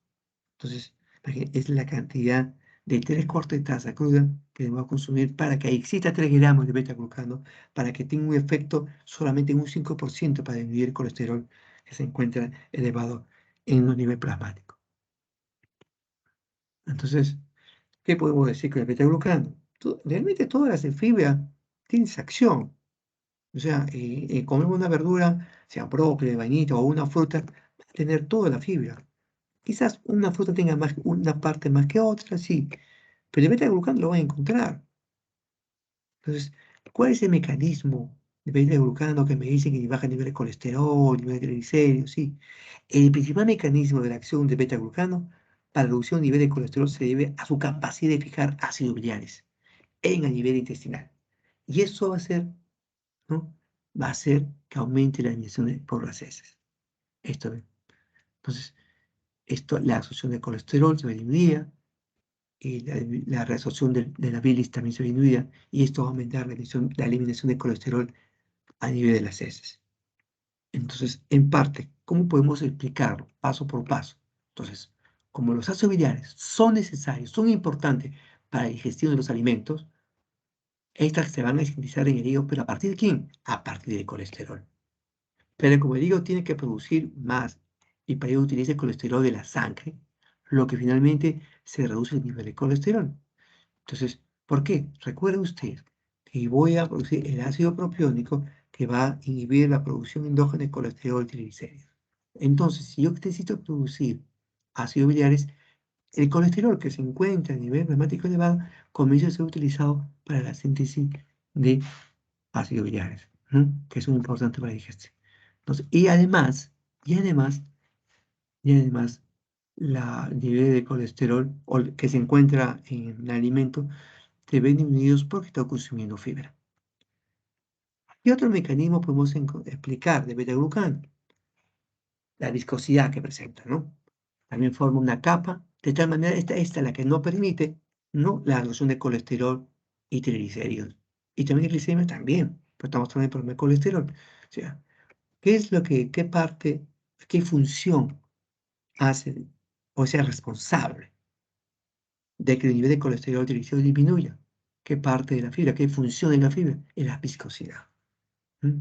Entonces, es la cantidad de 3/4 taza cruda que debemos consumir para que exista 3 gramos de beta-glucano, para que tenga un efecto solamente en un 5% para disminuir el colesterol que se encuentra elevado en los niveles plasmáticos. Entonces, ¿qué podemos decir con el beta-glucano? Realmente todas las fibras tienen esa acción. O sea, comer una verdura, sea brócoli, vainilla o una fruta, va a tener toda la fibra. Quizás una fruta tenga una parte más que otra, sí, pero el beta-glucano lo va a encontrar. Entonces, ¿cuál es el mecanismo de beta-glucano que me dicen que baja el nivel de colesterol, nivel de triglicéridos, sí. El principal mecanismo de la acción de beta-glucano para la reducción del nivel de colesterol se debe a su capacidad de fijar ácidos biliares en el nivel intestinal. Y eso va a hacer, ¿no? Va a hacer que aumente la eliminación por las heces. Esto, entonces, la absorción de colesterol se disminuye y la reabsorción de la bilis también se disminuye y esto va a aumentar la eliminación de colesterol a nivel de las heces. Entonces, en parte, ¿cómo podemos explicarlo paso por paso? Entonces, como los ácidos biliares son necesarios, son importantes para la digestión de los alimentos, estas se van a sintetizar en el hígado, ¿pero a partir de quién? A partir del colesterol. Pero como el hígado tiene que producir más y para ello utiliza el colesterol de la sangre, lo que finalmente se reduce el nivel de colesterol. Entonces, ¿por qué? Recuerde usted que voy a producir el ácido propiónico que va a inhibir la producción endógena de colesterol y triglicéridos. Entonces, si yo necesito producir ácidos biliares, el colesterol que se encuentra a nivel plasmático elevado comienza a ser utilizado para la síntesis de ácidos biliares, ¿no? Que son importantes para la digestión. Entonces, y además, el nivel de colesterol que se encuentra en el alimento se ven disminuidos porque está consumiendo fibra. Y otro mecanismo podemos explicar de beta-glucano, la viscosidad que presenta, ¿no? También forma una capa, de tal manera, esta es la que no permite, ¿no? La reducción de colesterol y triglicéridos. Y también el glicemia también, pero estamos hablando del problema de colesterol. O sea, qué parte, qué función hace o sea responsable de que el nivel de colesterol y triglicéridos disminuya? ¿Qué parte de la fibra, qué función de la fibra? Es la viscosidad. ¿Mm?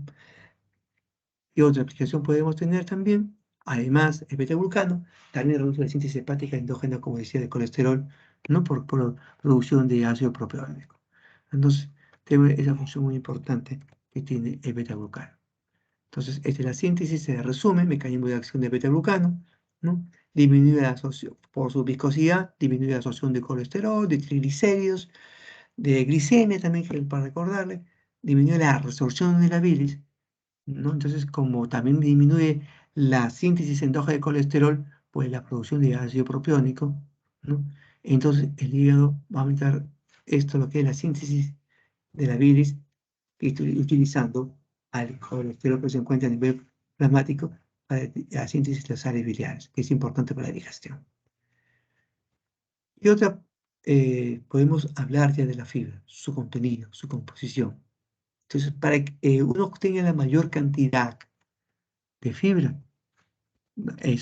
Y otra aplicación podemos tener también, además, el beta-glucano, también reduce la síntesis hepática endógena, como decía, de colesterol, no por producción de ácido propiónico. Entonces, tiene esa función muy importante que tiene el beta-glucano. Entonces, esta es la síntesis, se resume, mecanismo de acción del beta-glucano, ¿no? Disminuye la absorción, por su viscosidad, disminuye la absorción de colesterol, de triglicéridos, de glicemia también, para recordarle, disminuye la resorción de la bilis, ¿no? Entonces, como también disminuye la síntesis endógena de colesterol, pues la producción de ácido propiónico, ¿no? Entonces, el hígado va a aumentar esto, lo que es la síntesis de la bilis, utilizando al colesterol que se encuentra a nivel plasmático para la síntesis de las sales biliares, que es importante para la digestión. Y otra, podemos hablar ya de la fibra, su contenido, su composición. Entonces, para que uno obtenga la mayor cantidad de fibra,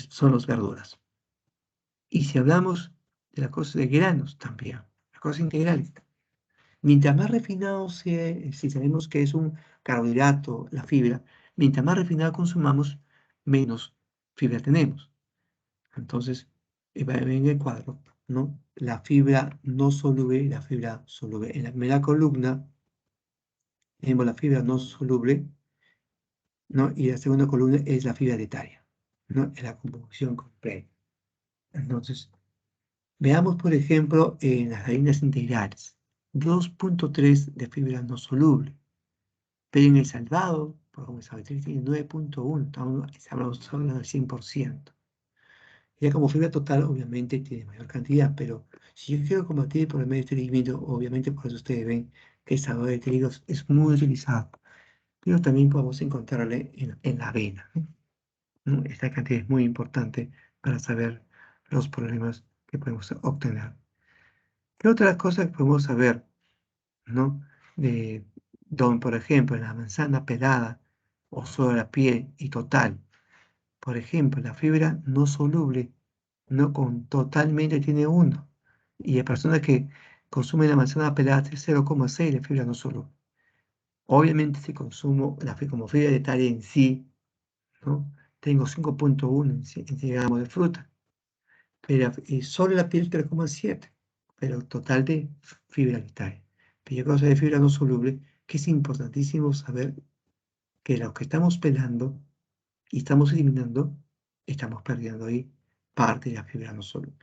son las verduras. Y si hablamos de las cosas de granos también, las cosas integrales, mientras más refinado sea, si sabemos que es un carbohidrato, la fibra, mientras más refinado consumamos, menos fibra tenemos. Entonces, va en el cuadro, ¿no? La fibra no soluble y la fibra soluble. En la primera columna tenemos la fibra no soluble, ¿no? Y la segunda columna es la fibra dietaria, ¿no? En la composición completa. Entonces, veamos, por ejemplo, en las harinas integrales, 2.3 de fibra no soluble, pero en el salvado, por como sabe, tiene 9.1, estamos hablando del 100%. Ya como fibra total, obviamente, tiene mayor cantidad, pero si yo quiero combatir el problema de estreñimiento, obviamente, por eso ustedes ven que el salvado de trigo es muy utilizado, pero también podemos encontrarle en la avena, ¿no? Esta cantidad es muy importante para saber los problemas que podemos obtener. ¿Qué otras cosas podemos saber, no? Por ejemplo, en la manzana pelada o solo la piel y total. Por ejemplo, la fibra no soluble, no totalmente tiene 1. Y la persona que consume la manzana pelada tiene 0,6 de fibra no soluble. Obviamente, si consumo como fibra dietaria en sí, ¿no? Tengo 5.1 en gramos de fruta. Pero, y solo la piel 3,7, pero total de fibra vital. Pero cosa de fibra no soluble, que es importantísimo saber que lo que estamos pelando y estamos eliminando, estamos perdiendo ahí parte de la fibra no soluble,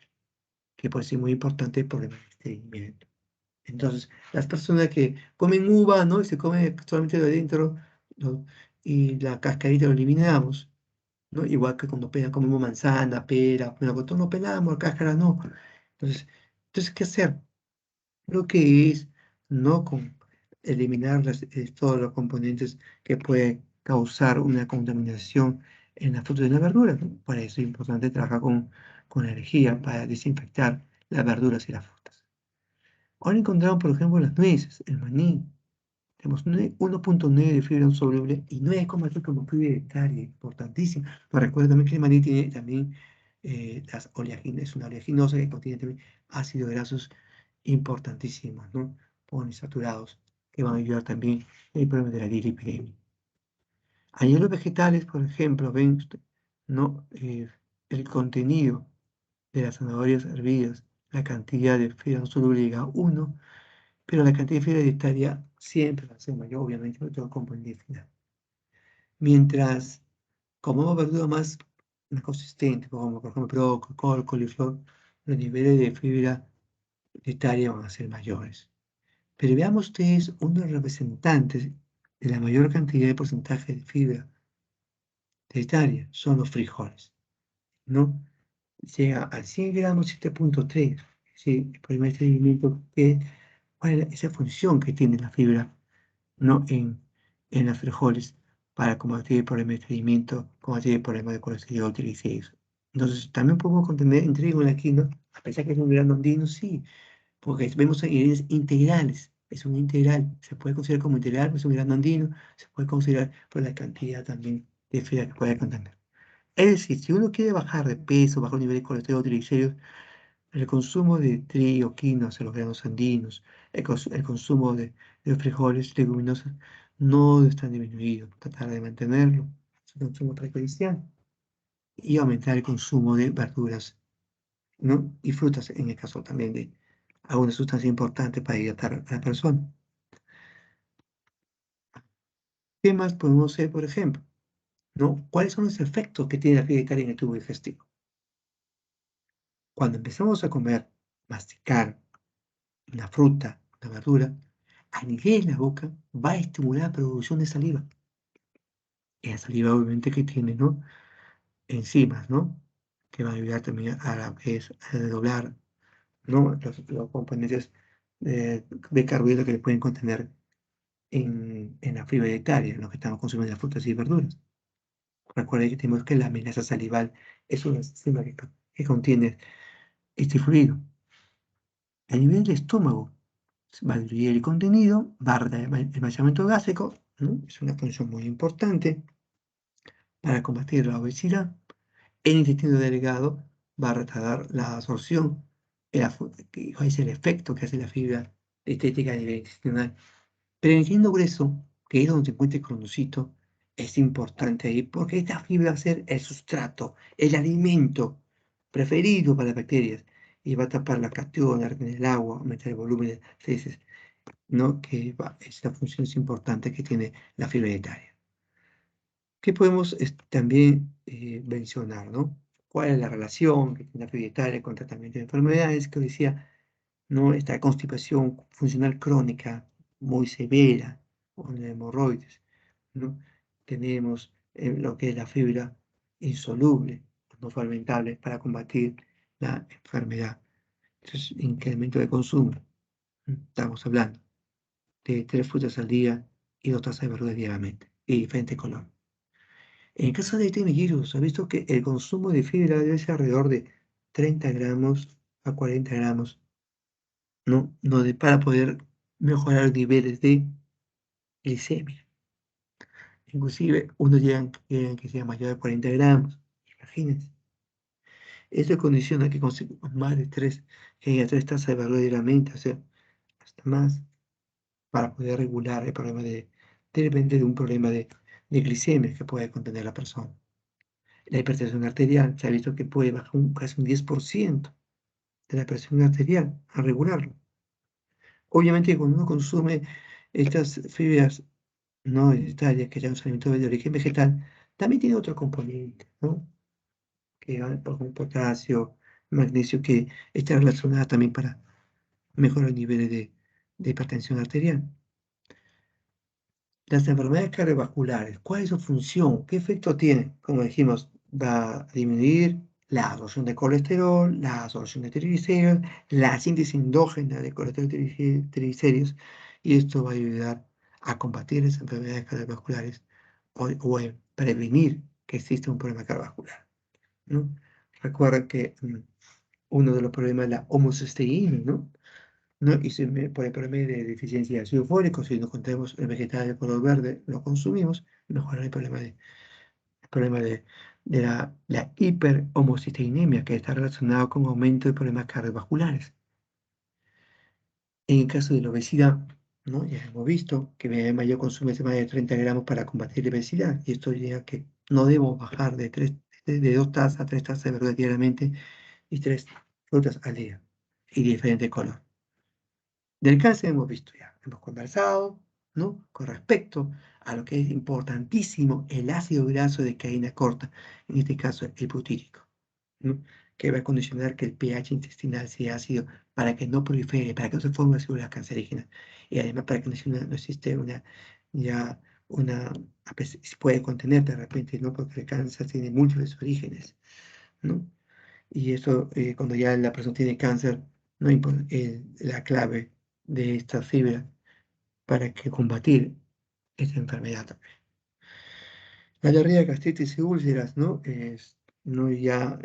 que puede ser muy importante por el estreñimiento. Entonces, las personas que comen uva, ¿no? Y se comen solamente de adentro, ¿no? Y la cascarita lo eliminamos, ¿no? Igual que cuando comemos manzana, pera, melocotón no pelamos, la cáscara no. Entonces, ¿qué hacer? Lo que es no con eliminar todos los componentes que pueden causar una contaminación en la fruta y la verdura, ¿no? Para eso es importante trabajar con energía para desinfectar las verduras y las frutas. Ahora encontramos, por ejemplo, las nueces, el maní. Tenemos 1,9 de fibra insoluble y 9,3 como fibra dietaria, importantísimo. Pero recuerda también que el maní tiene también las oleaginosas, es una oleaginosa que contiene también ácidos grasos importantísimos, ¿no? Poliinsaturados, que van a ayudar también en el problema de la dislipidemia. Allá en los vegetales, por ejemplo, ven, ¿no? El contenido de las zanahorias hervidas, la cantidad de fibra insoluble llega a 1, pero la cantidad de fibra dietaria siempre va a ser mayor, obviamente, porque todo componente final. Mientras comemos verdura más consistente, como por ejemplo brócoli, col, coliflor, los niveles de fibra dietaria van a ser mayores. Pero veamos ustedes unos representantes de la mayor cantidad de porcentaje de fibra dietaria, son los frijoles, ¿no? Llega a 100 gramos 7,3, ¿sí? El primer alimento que, ¿cuál es esa función que tiene la fibra, ¿no? En los frijoles para combatir el problema de estreñimiento, combatir el problema de colesterol, triglicéridos. Entonces, también podemos contener en trigo, en la quinoa, a pesar que es un grano andino, sí, porque vemos ingredientes integrales, es un integral, se puede considerar como integral, es un grano andino, se puede considerar por la cantidad también de fibra que puede contener. Es decir, si uno quiere bajar de peso, bajar el nivel de colesterol, triglicéridos, el consumo de trigo, quinoa, los granos andinos, el consumo de frijoles, leguminosas, no está disminuido. Tratar de mantenerlo, su consumo preferencial, y aumentar el consumo de verduras, ¿no? Y frutas, en el caso también de alguna sustancia importante para hidratar a la persona. ¿Qué más podemos hacer, por ejemplo? ¿No? ¿Cuáles son los efectos que tiene la fibra en el tubo digestivo? Cuando empezamos a comer, masticar una fruta, una verdura, a nivel de la boca va a estimular la producción de saliva. Esa saliva obviamente que tiene, ¿no? Enzimas, ¿no? Que van a ayudar también a la vez a doblar, ¿no? Los componentes de carbohidratos que le pueden contener en la fibra dietaria, en lo que estamos consumiendo las frutas y verduras. Recuerden que tenemos que la amenaza salival es una enzima que contiene este fluido. A nivel del estómago, va a diluir el contenido, va a retar el vaciamiento gástrico, ¿no? Es una función muy importante para combatir la obesidad. El intestino delgado va a retardar la absorción, que es el efecto que hace la fibra estética a nivel intestinal. Pero el intestino grueso, que es donde se encuentra el conducito, es importante ahí porque esta fibra va a ser el sustrato, el alimento preferido para las bacterias y va a tapar la cationes, retener el agua, aumentar el volumen de las heces, ¿no? Esta función es importante que tiene la fibra dietaria. ¿Qué podemos también mencionar, ¿no? ¿Cuál es la relación que tiene la fibra dietaria con tratamiento de enfermedades? Que decía, ¿no? Esta constipación funcional crónica muy severa, o en hemorroides, ¿no? Tenemos lo que es la fibra insoluble, no fermentable, para combatir la enfermedad. Entonces, incremento de consumo. Estamos hablando de 3 frutas al día y 2 tazas de verduras diariamente, de diferente color. En el caso de este mellizos, se ha visto que el consumo de fibra debe ser alrededor de 30 gramos a 40 gramos, ¿no? Para poder mejorar los niveles de glicemia. Inclusive, unos llegan que sea mayor de 40 gramos. Imagínense. Esto condiciona que consumamos más de 3 tazas de verdura diariamente, o sea, hasta más, para poder regular el problema de repente de un problema de glicemia que puede contener la persona. La hipertensión arterial se ha visto que puede bajar casi un 10% de la presión arterial al regularlo. Obviamente, cuando uno consume estas fibras no dietarias, que ya son alimentos de origen vegetal, también tiene otro componente, ¿no? Que va por ejemplo, potasio, magnesio, que está relacionada también para mejorar los niveles de hipertensión arterial. Las enfermedades cardiovasculares, ¿cuál es su función? ¿Qué efecto tiene? Como dijimos, va a disminuir la absorción de colesterol, la absorción de triglicéridos, la síntesis endógena de colesterol y triglicéridos, y esto va a ayudar a combatir las enfermedades cardiovasculares o en prevenir que exista un problema cardiovascular, ¿no? Recuerda que uno de los problemas es la homocisteína, ¿no? ¿No? Y por el problema de deficiencia de ácido fólico, si nos contemos el vegetal de color verde, lo consumimos, mejora el problema de la hiperhomocisteinemia, que está relacionado con aumento de problemas cardiovasculares. En el caso de la obesidad, ¿no? Ya hemos visto que mi mayor consume más de 30 gramos para combatir la obesidad, y esto llega que no debo bajar de 2 tazas a 3 tazas de verdura diariamente y 3 frutas al día, y de diferente color. Del cáncer hemos visto ya, hemos conversado, ¿no? Con respecto a lo que es importantísimo, el ácido graso de cadena corta, en este caso el butírico, ¿no? Que va a condicionar que el pH intestinal sea ácido para que no prolifere, para que no se forme una célula cancerígena, y además para que no existe ya una, se puede contener de repente, ¿no? Porque el cáncer tiene múltiples orígenes, ¿no? Y eso, cuando ya la persona tiene cáncer, no importa, la clave de esta fibra para que combatir esta enfermedad también. La diarrea, gastritis y úlceras, ¿no? No ya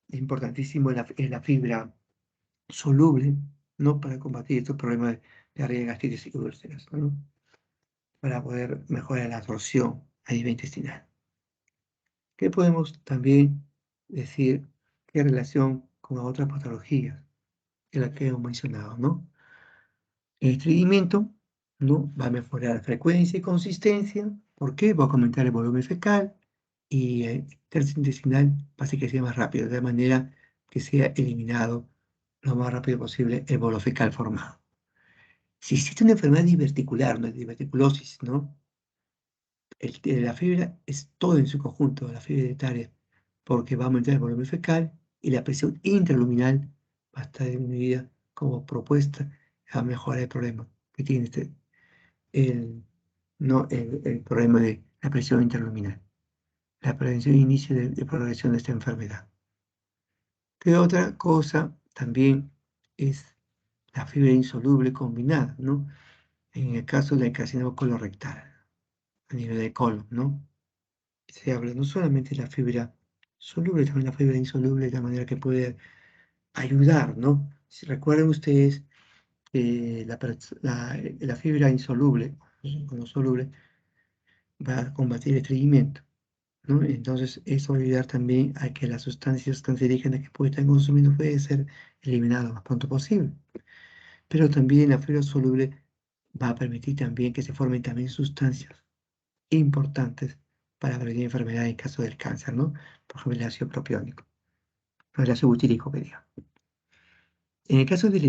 importantísimo es la fibra soluble, ¿no? Para combatir estos problemas de diarrea, gastritis y úlceras, ¿no? Para poder mejorar la absorción a nivel intestinal. ¿Qué podemos también decir? ¿Qué relación con otras patologías? Que la que hemos mencionado, ¿no? El estreñimiento, ¿no? Va a mejorar la frecuencia y consistencia. ¿Por qué? Va a aumentar el volumen fecal y el tránsito intestinal va a hacer que sea más rápido, de manera que sea eliminado lo más rápido posible el bolo fecal formado. Si existe una enfermedad diverticular, no es diverticulosis, ¿no? La fibra es todo en su conjunto, la fibra dietaria, porque va a aumentar el volumen fecal y la presión intraluminal va a estar disminuida como propuesta a mejorar el problema que tiene el, no, el problema de la presión intraluminal, la prevención e inicio de progresión de esta enfermedad. ¿Qué otra cosa también es la fibra insoluble combinada, ¿no? En el caso del carcinoma colorectal, a nivel de colon, ¿no? Se habla no solamente de la fibra soluble, también la fibra insoluble, de manera que puede ayudar, ¿no? Si recuerden ustedes, la fibra insoluble, o no soluble, va a combatir el estreñimiento, ¿no? Entonces, eso va a ayudar también a que las sustancias cancerígenas que puede estar consumiendo pueden ser eliminadas lo más pronto posible. Pero también la fibra soluble va a permitir también que se formen también sustancias importantes para prevenir enfermedades en caso del cáncer, ¿no? Por ejemplo, el ácido propiónico, o el ácido butírico, que diga. En el caso de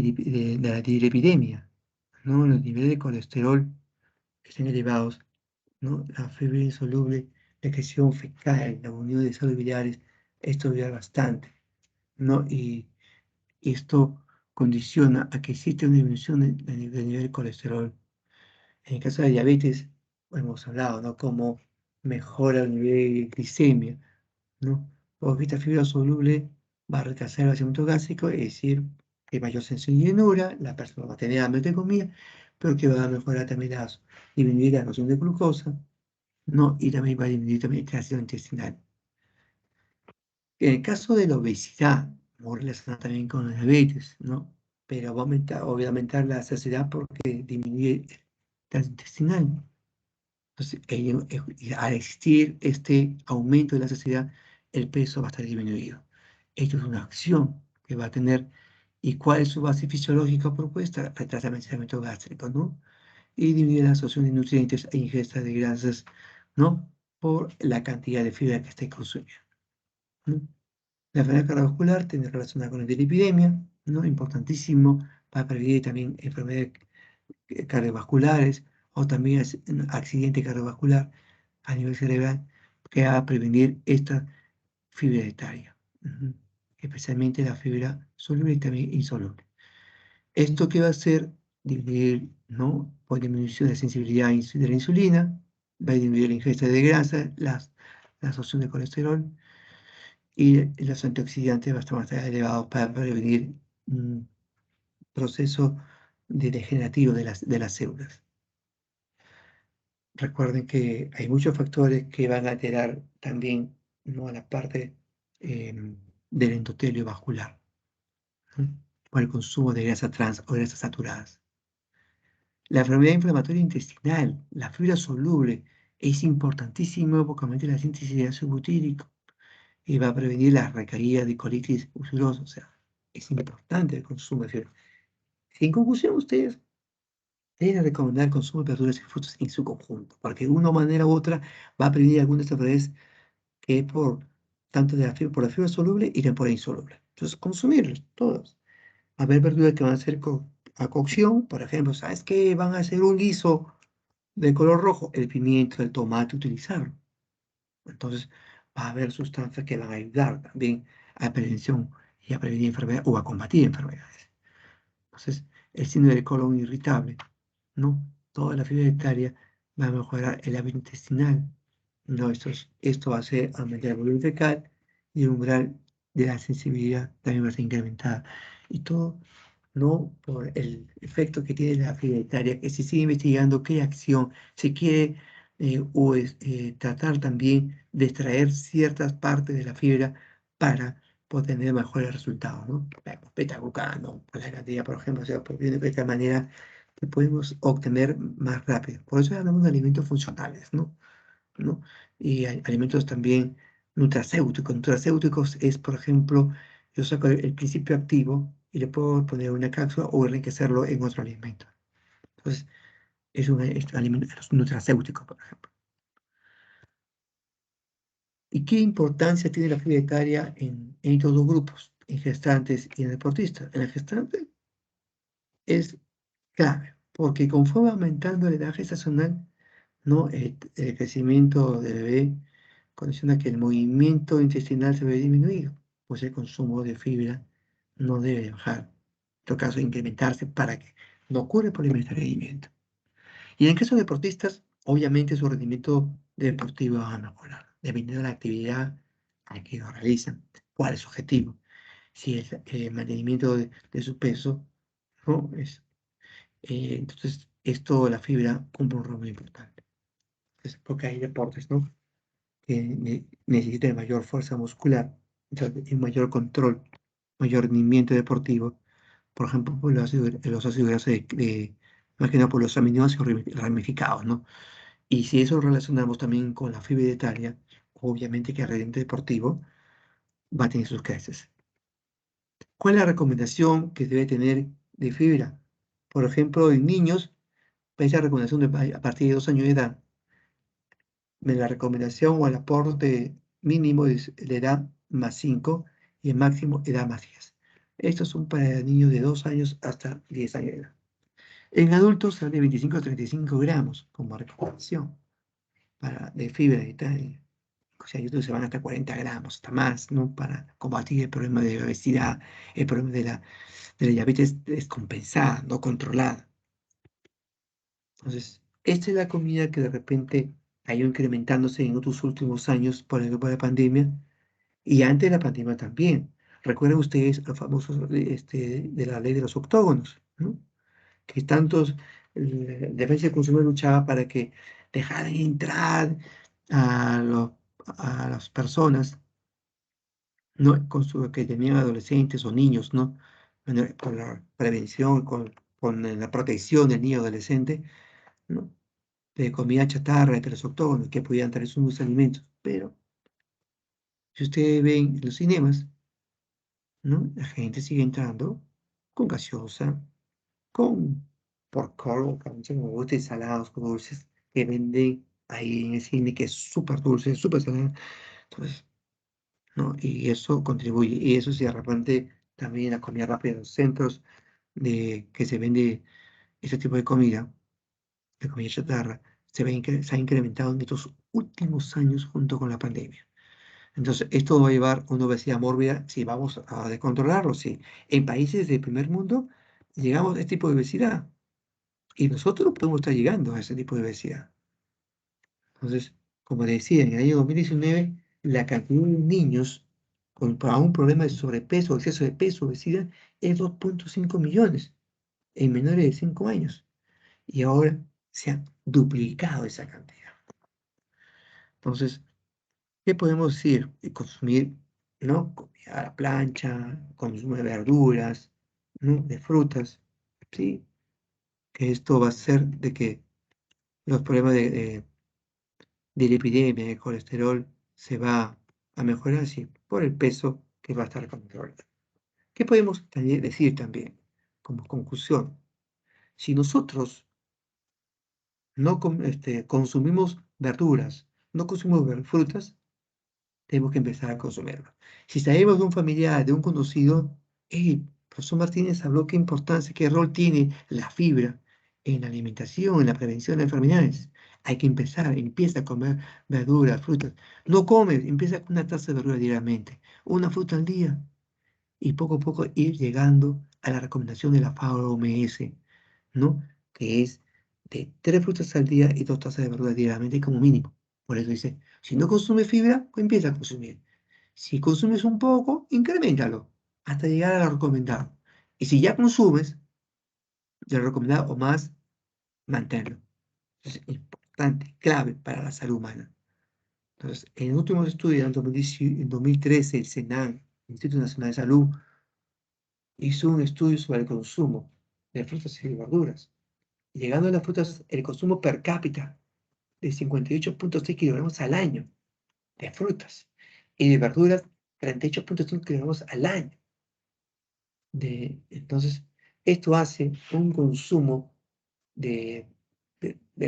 la dislipidemia, ¿no? Los niveles de colesterol que estén elevados, ¿no? La fibra insoluble, la excreción fecal, la unión de sales biliares, esto ayuda bastante, ¿no? Y esto condiciona a que exista una disminución del nivel de colesterol. En el caso de diabetes, hemos hablado, ¿no? Cómo mejora el nivel de glicemia, ¿no? Porque esta fibra soluble va a retrasar el vaciamiento gástrico, es decir, que hay mayor sensación de llenura, la persona va a tener hambre de comida, pero que va a mejorar también disminuir la noción de glucosa, ¿no? Y también va a disminuir también el ácido intestinal. En el caso de la obesidad, muy relacionada también con la diabetes, ¿no? Pero va a aumentar, obviamente, la saciedad porque disminuye el ácido intestinal. Entonces, al existir este aumento de la saciedad, el peso va a estar disminuido. Esto es una acción que va a tener. ¿Y cuál es su base fisiológica propuesta? Retrasa el vaciamiento gástrico, ¿no? Y disminuye la absorción de nutrientes e ingesta de grasas, ¿no? Por la cantidad de fibra que esté consumiendo, ¿no? La enfermedad cardiovascular tiene relación con la dislipidemia, ¿no? Importantísimo para prevenir también enfermedades cardiovasculares o también un accidente cardiovascular a nivel cerebral que va a prevenir esta fibra etaria, especialmente la fibra soluble y también insoluble. ¿Esto qué va a hacer? Disminuir ¿no? Por disminución de la sensibilidad de la insulina, va a disminuir la ingesta de grasa, la absorción de colesterol, y los antioxidantes van a estar más elevados para prevenir un proceso degenerativo de las células. Recuerden que hay muchos factores que van a alterar también, ¿no?, a la parte del endotelio vascular, ¿no?, por el consumo de grasa trans o grasas saturadas. La enfermedad inflamatoria intestinal, la fibra soluble, es importantísimo porque aumenta la síntesis de ácido butírico y va a prevenir la recaída de colitis ulcerosa. O sea, es importante el consumo de fibra. En conclusión, ustedes deben recomendar el consumo de verduras y frutas en su conjunto, porque de una manera u otra va a prevenir algunas enfermedades que es por tanto de la fibra, por la fibra soluble y por la insoluble. Entonces, consumirlos todos. A ver verduras que van a ser a cocción, por ejemplo, ¿sabes qué? Van a hacer un guiso de color rojo, el pimiento, el tomate, utilizarlo. Entonces, va a haber sustancias que van a ayudar también a la prevención y a prevenir enfermedades o a combatir enfermedades. Entonces, el síndrome del colon irritable, ¿no? Toda la fibra dietaria va a mejorar el hábito intestinal, ¿no? Esto va a hacer aumentar el volumen fecal y el umbral de la sensibilidad también va a ser incrementada. Y todo, ¿no?, por el efecto que tiene la fibra dietaria, que se sigue investigando qué acción se quiere tratar también de extraer ciertas partes de la fibra para poder tener mejores resultados, ¿no? Beta-glucano, por la cantidad, por ejemplo, o sea, de esta manera que podemos obtener más rápido. Por eso hablamos de alimentos funcionales, ¿no? Y hay alimentos también nutracéuticos. Nutracéuticos es, por ejemplo, yo saco el principio activo y le puedo poner una cápsula o enriquecerlo en otro alimento. Entonces, es un alimento nutracéutico, por ejemplo. ¿Y qué importancia tiene la fibra dietaria en estos dos grupos, en gestantes y en deportistas? En la gestante es clave, porque conforme aumentando la edad gestacional, ¿no?, el crecimiento del bebé condiciona que el movimiento intestinal se ve disminuido, pues el consumo de fibra no debe bajar, en todo caso incrementarse para que no ocurra por el estreñimiento. Y en el caso de deportistas, obviamente su rendimiento deportivo va a mejorar, dependiendo de la actividad a que lo realizan, cuál es su objetivo. Si es el mantenimiento de su peso, ¿no? Entonces, esto, la fibra, cumple un rol muy importante. Es porque hay deportes, ¿no?, que necesitan mayor fuerza muscular, entonces, y mayor control, mayor rendimiento deportivo, por ejemplo, por los ácidos grasos más que nada por los aminoácidos ramificados, ¿no? Y si eso lo relacionamos también con la fibra dietaria, obviamente que el rendimiento deportivo va a tener sus creces. ¿Cuál es la recomendación que debe tener de fibra? Por ejemplo, en niños, esa recomendación a partir de 2 años de edad, la recomendación o el aporte mínimo es la edad más 5 y el máximo edad más 10. Estos son para niños de 2 años hasta 10 años de edad. En adultos sale de 25 a 35 gramos como recomendación de fibra dietaria. O sea, ellos se van hasta 40 gramos, hasta más, ¿no?, para combatir el problema de obesidad, el problema de la diabetes descompensada, no controlada. Entonces, esta es la comida que de repente ha ido incrementándose en otros últimos años por el grupo de pandemia y antes de la pandemia también. Recuerden ustedes los famosos de la ley de los octógonos, ¿no?, que tantos Defensa del Consumidor luchaba para que dejaran entrar a, a las personas, ¿no?, que tenían adolescentes o niños, ¿no?, bueno, por la prevención, con la protección del niño adolescente, ¿no?, de comida chatarra entre los autónomos que podían traer sus alimentos. Pero si ustedes ven en los cinemas, ¿no?, la gente sigue entrando con gaseosa, con popcorn, con gusta, salados, con dulces que venden ahí en el cine, que es súper dulce, súper salado. Entonces, ¿no? Y eso contribuye, y eso se reparte también la comida rápida en los centros que se vende ese tipo de comida chatarra, se ha incrementado en estos últimos años junto con la pandemia. Entonces, esto va a llevar a una obesidad mórbida si vamos a descontrolarlo. Si en países del primer mundo llegamos a este tipo de obesidad, Y nosotros podemos estar llegando a ese tipo de obesidad. Entonces, como decía, en el año 2019, la cantidad de niños con un problema de sobrepeso, exceso de peso, obesidad, es 2,5 millones en menores de 5 años. Y ahora se ha duplicado esa cantidad. Entonces, ¿qué podemos decir? Consumir, ¿no? Comida a la plancha, consumo de verduras, ¿no? De frutas, ¿sí? Que esto va a hacer de que los problemas de la epidemia de colesterol se va a mejorar así por el peso que va a estar controlado. ¿Qué podemos decir también como conclusión? Si nosotros no consumimos verduras, no consumimos frutas, tenemos que empezar a consumirlo. Si sabemos de un familiar, de un conocido, el profesor Martínez habló qué importancia, qué rol tiene la fibra en la alimentación, en la prevención de enfermedades. Hay que empezar, empieza a comer verduras, frutas. No comes, empieza con una taza de verdura diariamente, una fruta al día, y poco a poco ir llegando a la recomendación de la FAO-OMS, ¿no? Que es de 3 frutas al día y 2 tazas de verdura diariamente como mínimo. Por eso dice, si no consumes fibra, pues empieza a consumir. Si consumes un poco, increméntalo hasta llegar a lo recomendado. Y si ya consumes, de lo recomendado o más, manténlo. Es importante, clave para la salud humana. Entonces, en últimos estudios, en 2013, el CENAM, el Instituto Nacional de Salud, hizo un estudio sobre el consumo de frutas y verduras. Llegando a las frutas, el consumo per cápita de 58,6 kilogramos al año de frutas y de verduras 38,5 kilogramos al año. Entonces, esto hace un consumo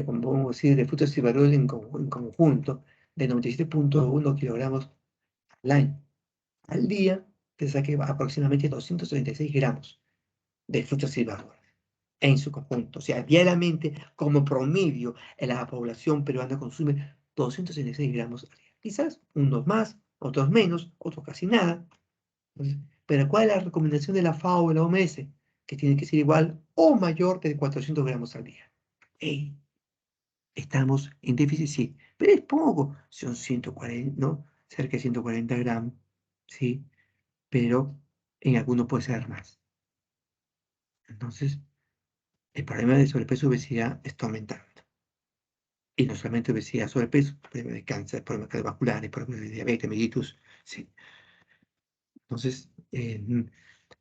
como podemos decir, de frutas y verduras en conjunto de 97,1 kilogramos al año. Al día, te saque aproximadamente 236 gramos de frutas y verduras en su conjunto. O sea, diariamente, como promedio, en la población peruana consume 266 gramos al día. Quizás unos más, otros menos, otros casi nada. Entonces, pero ¿cuál es la recomendación de la FAO o la OMS? Que tiene que ser igual o mayor de 400 gramos al día. Ey, estamos en déficit, sí, pero es poco. Son 140, ¿no? Cerca de 140 gramos, sí, pero en algunos puede ser más. Entonces, el problema de sobrepeso y obesidad está aumentando. Y no solamente obesidad, sobrepeso, problemas de cáncer, problemas cardiovasculares, problemas de diabetes, mellitus, sí. Entonces,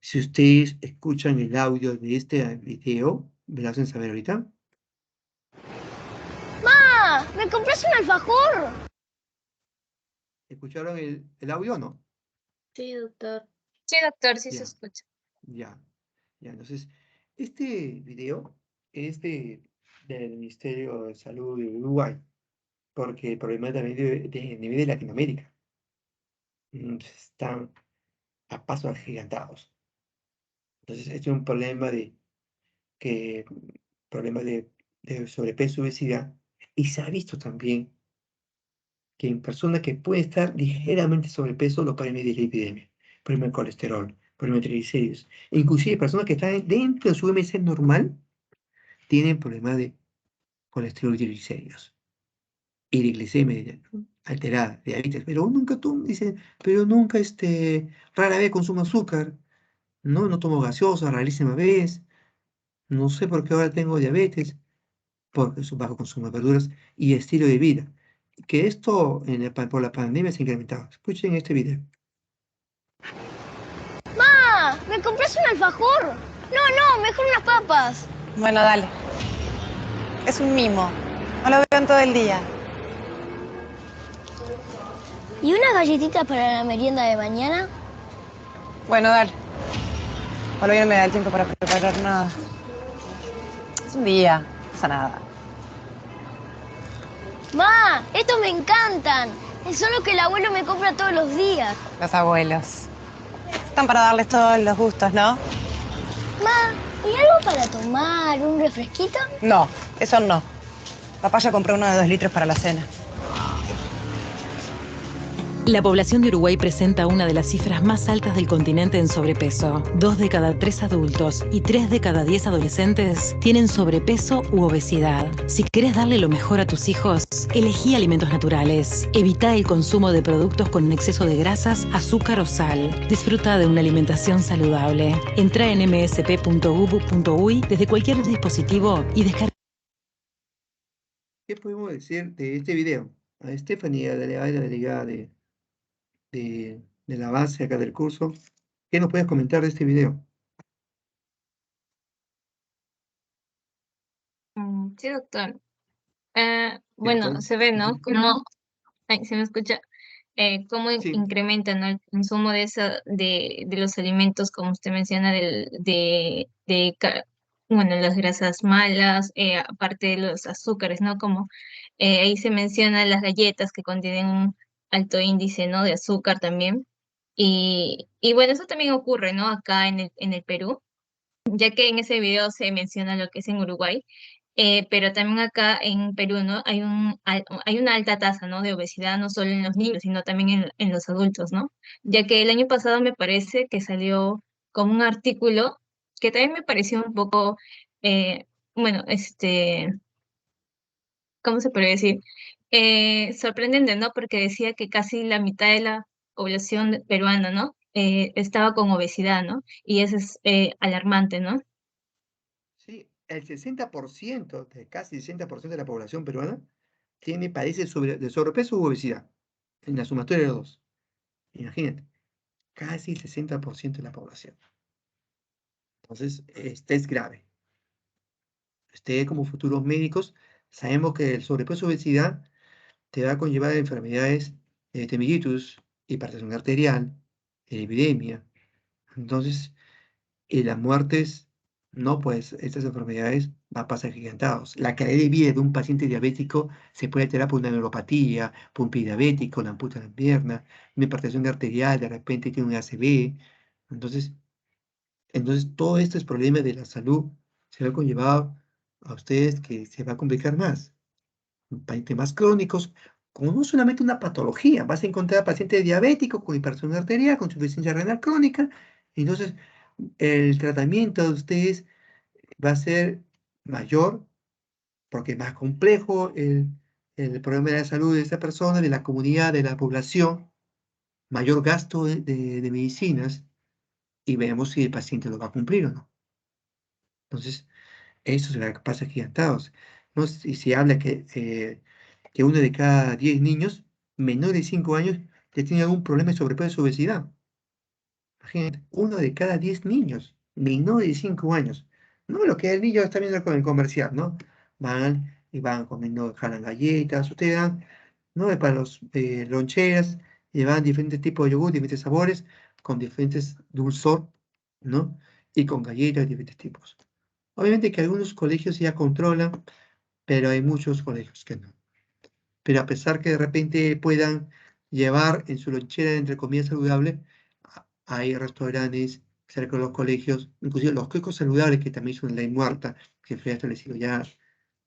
si ustedes escuchan el audio de este video, me lo hacen saber ahorita. ¡Ma! ¿Me compras un alfajor? ¿Escucharon el audio o no? Sí, doctor. Sí, doctor, sí se Ya, escucha. ya, ya. Entonces, este video es del Ministerio de Salud de Uruguay, porque el problema también de nivel de Latinoamérica están a pasos agigantados. Entonces, este es un problema que, problema de sobrepeso y obesidad, y se ha visto también que en personas que pueden estar ligeramente sobrepeso lo pueden medir la epidemia, problema de colesterol, problema de triglicéridos, e inclusive personas que están dentro de su IMC normal tienen problemas de colesterol y triglicéridos, y de glicemia alterada, diabetes, pero nunca tú, dice, pero nunca rara vez consumo azúcar, no tomo gaseosa, rarísima vez, no sé por qué ahora tengo diabetes, porque es un bajo consumo de verduras y estilo de vida. Que esto por la pandemia se ha incrementado. Escuchen este video. ¡Ma! ¿Me compras un alfajor? No, no, mejor unas papas. Bueno, dale. Es un mimo. No lo veo en todo el día. ¿Y unas galletitas para la merienda de mañana? Bueno, dale. Hoy no me da el tiempo para preparar nada. Es un día, no pasa nada. ¡Ma! ¡Estos me encantan! Es solo que el abuelo me compra todos los días. Los abuelos. Están para darles todos los gustos, ¿no? Ma, ¿y algo para tomar? ¿Un refresquito? No, eso no. Papá ya compró uno de 2 litros para la cena. La población de Uruguay presenta una de las cifras más altas del continente en sobrepeso. 2 de cada 3 adultos y 3 de cada 10 adolescentes tienen sobrepeso u obesidad. Si querés darle lo mejor a tus hijos, elegí alimentos naturales. Evita el consumo de productos con exceso de grasas, azúcar o sal. Disfruta de una alimentación saludable. Entra en msp.gov.uy desde cualquier dispositivo y descarga. ¿Qué podemos decir de este video? A Estefanía, la delegada de la base acá del curso, ¿qué nos puedes comentar de este video? Sí, doctor. ¿Cierto? Bueno, se ve, ¿no? Como, ay, se me escucha, cómo Sí, incrementa, ¿no? El consumo de los alimentos, como usted menciona, bueno, las grasas malas, aparte de los azúcares, ¿no? Como ahí se menciona las galletas que contienen un alto índice, ¿no? De azúcar también. Y bueno, eso también ocurre, ¿no? Acá en el Perú, ya que en ese video se menciona lo que es en Uruguay, pero también acá en Perú, ¿no? Hay una alta tasa, ¿no? De obesidad, no solo en los niños, sino también en los adultos, ¿no? Ya que el año pasado me parece que salió con un artículo que también me pareció un poco, eh, bueno, ¿cómo se podría decir? Sorprendente, ¿no? Porque decía que casi la mitad de la población peruana, ¿no? Estaba con obesidad, ¿no? Y eso es alarmante, ¿no? sí, el 60%, casi el 60% de la población peruana padece de sobrepeso u obesidad, en la sumatoria de los dos. Imagínate, casi el 60% de la población. Entonces, este es grave. Como futuros médicos, sabemos que el sobrepeso u obesidad te va a conllevar enfermedades de mellitus, hipertensión arterial, epidemia. Entonces, y las muertes, no, pues estas enfermedades van a pasar gigantados. La calidad de vida de un paciente diabético se puede alterar por una neuropatía, por un pie diabético, la amputa de la pierna, una hipertensión arterial, de repente tiene un ACV. Entonces, todos estos problemas de la salud se van a conllevar a ustedes que se va a complicar más. Temas crónicos, como no solamente una patología, vas a encontrar pacientes diabéticos con hipertensión arterial, con insuficiencia renal crónica, entonces el tratamiento de ustedes va a ser mayor porque es más complejo el problema de la salud de esa persona, de la comunidad, de la población, mayor gasto de medicinas y vemos si el paciente lo va a cumplir o no. Entonces, eso se va a pasar gigantados. ¿No? Si se habla que uno de cada 10 niños menores de 5 años ya tiene algún problema de sobrepeso o obesidad. Imagínate, uno de cada 10 niños menores de 5 años. No lo que el niño está viendo con el comercial, ¿no? Van y van comiendo, jalan galletas, ustedes dan, ¿no? Para los loncheras, llevan diferentes tipos de yogur, diferentes sabores, con diferentes dulzor, ¿no? Y con galletas de diferentes tipos. Obviamente que algunos colegios ya controlan, pero hay muchos colegios que no. Pero a pesar que de repente puedan llevar en su lonchera, entre comillas, saludable, hay restaurantes cerca de los colegios, inclusive los kioscos saludables, que también es una ley muerta, que fue establecido ya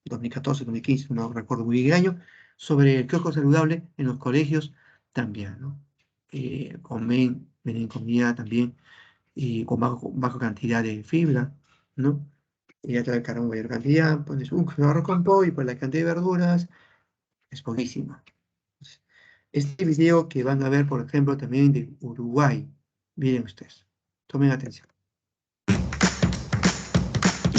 2014, 2015, no recuerdo muy bien el año, sobre el kiosco saludable en los colegios también, ¿no? Venden comida también con baja cantidad de fibra, ¿no? Y ya te cargan mayor cantidad, pones un kilo de arroz con pollo y por la cantidad de verduras es poquísima. Este video que van a ver, por ejemplo, también de Uruguay, miren ustedes, tomen atención.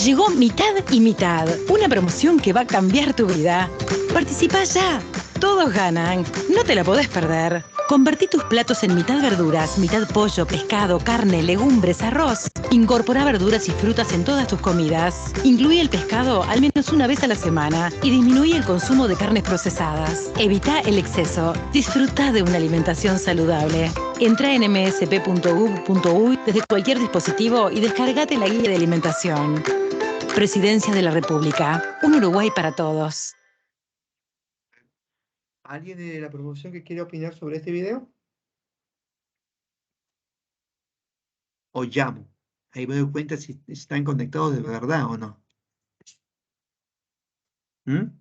Llegó Mitad y Mitad, una promoción que va a cambiar tu vida. Participa ya. Todos ganan. No te la podés perder. Convertí tus platos en mitad verduras, mitad pollo, pescado, carne, legumbres, arroz. Incorpora verduras y frutas en todas tus comidas. Incluye el pescado al menos una vez a la semana y disminuye el consumo de carnes procesadas. Evita el exceso. Disfruta de una alimentación saludable. Entra en msp.gov.uy desde cualquier dispositivo y descárgate la guía de alimentación. Presidencia de la República. Un Uruguay para todos. ¿Alguien de la promoción que quiere opinar sobre este video? O llamo. Ahí me doy cuenta si están conectados de verdad o no. ¿Mm?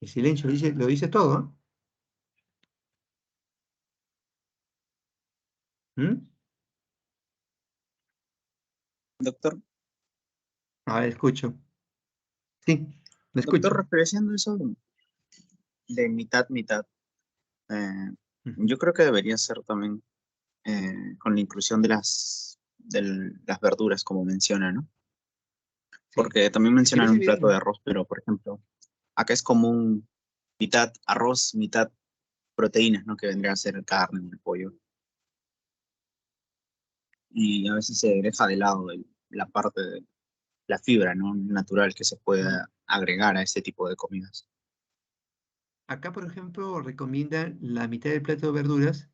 El silencio lo dice todo. ¿Mm? Doctor, A ver, escucho. Sí, me escucho. doctor, refiriendo eso de mitad, mitad, eh, yo creo que debería ser también con la inclusión de las verduras, como menciona, ¿no? Sí. Porque también Es que en mencionan ese un plato video, de arroz, pero por ejemplo, acá es común mitad arroz, mitad proteínas, ¿no? Que vendría a ser carne, el pollo. Y a veces se deja de lado la parte de la fibra, ¿no? Natural que se pueda agregar a ese tipo de comidas. acá, por ejemplo, recomiendan la mitad del plato de verduras,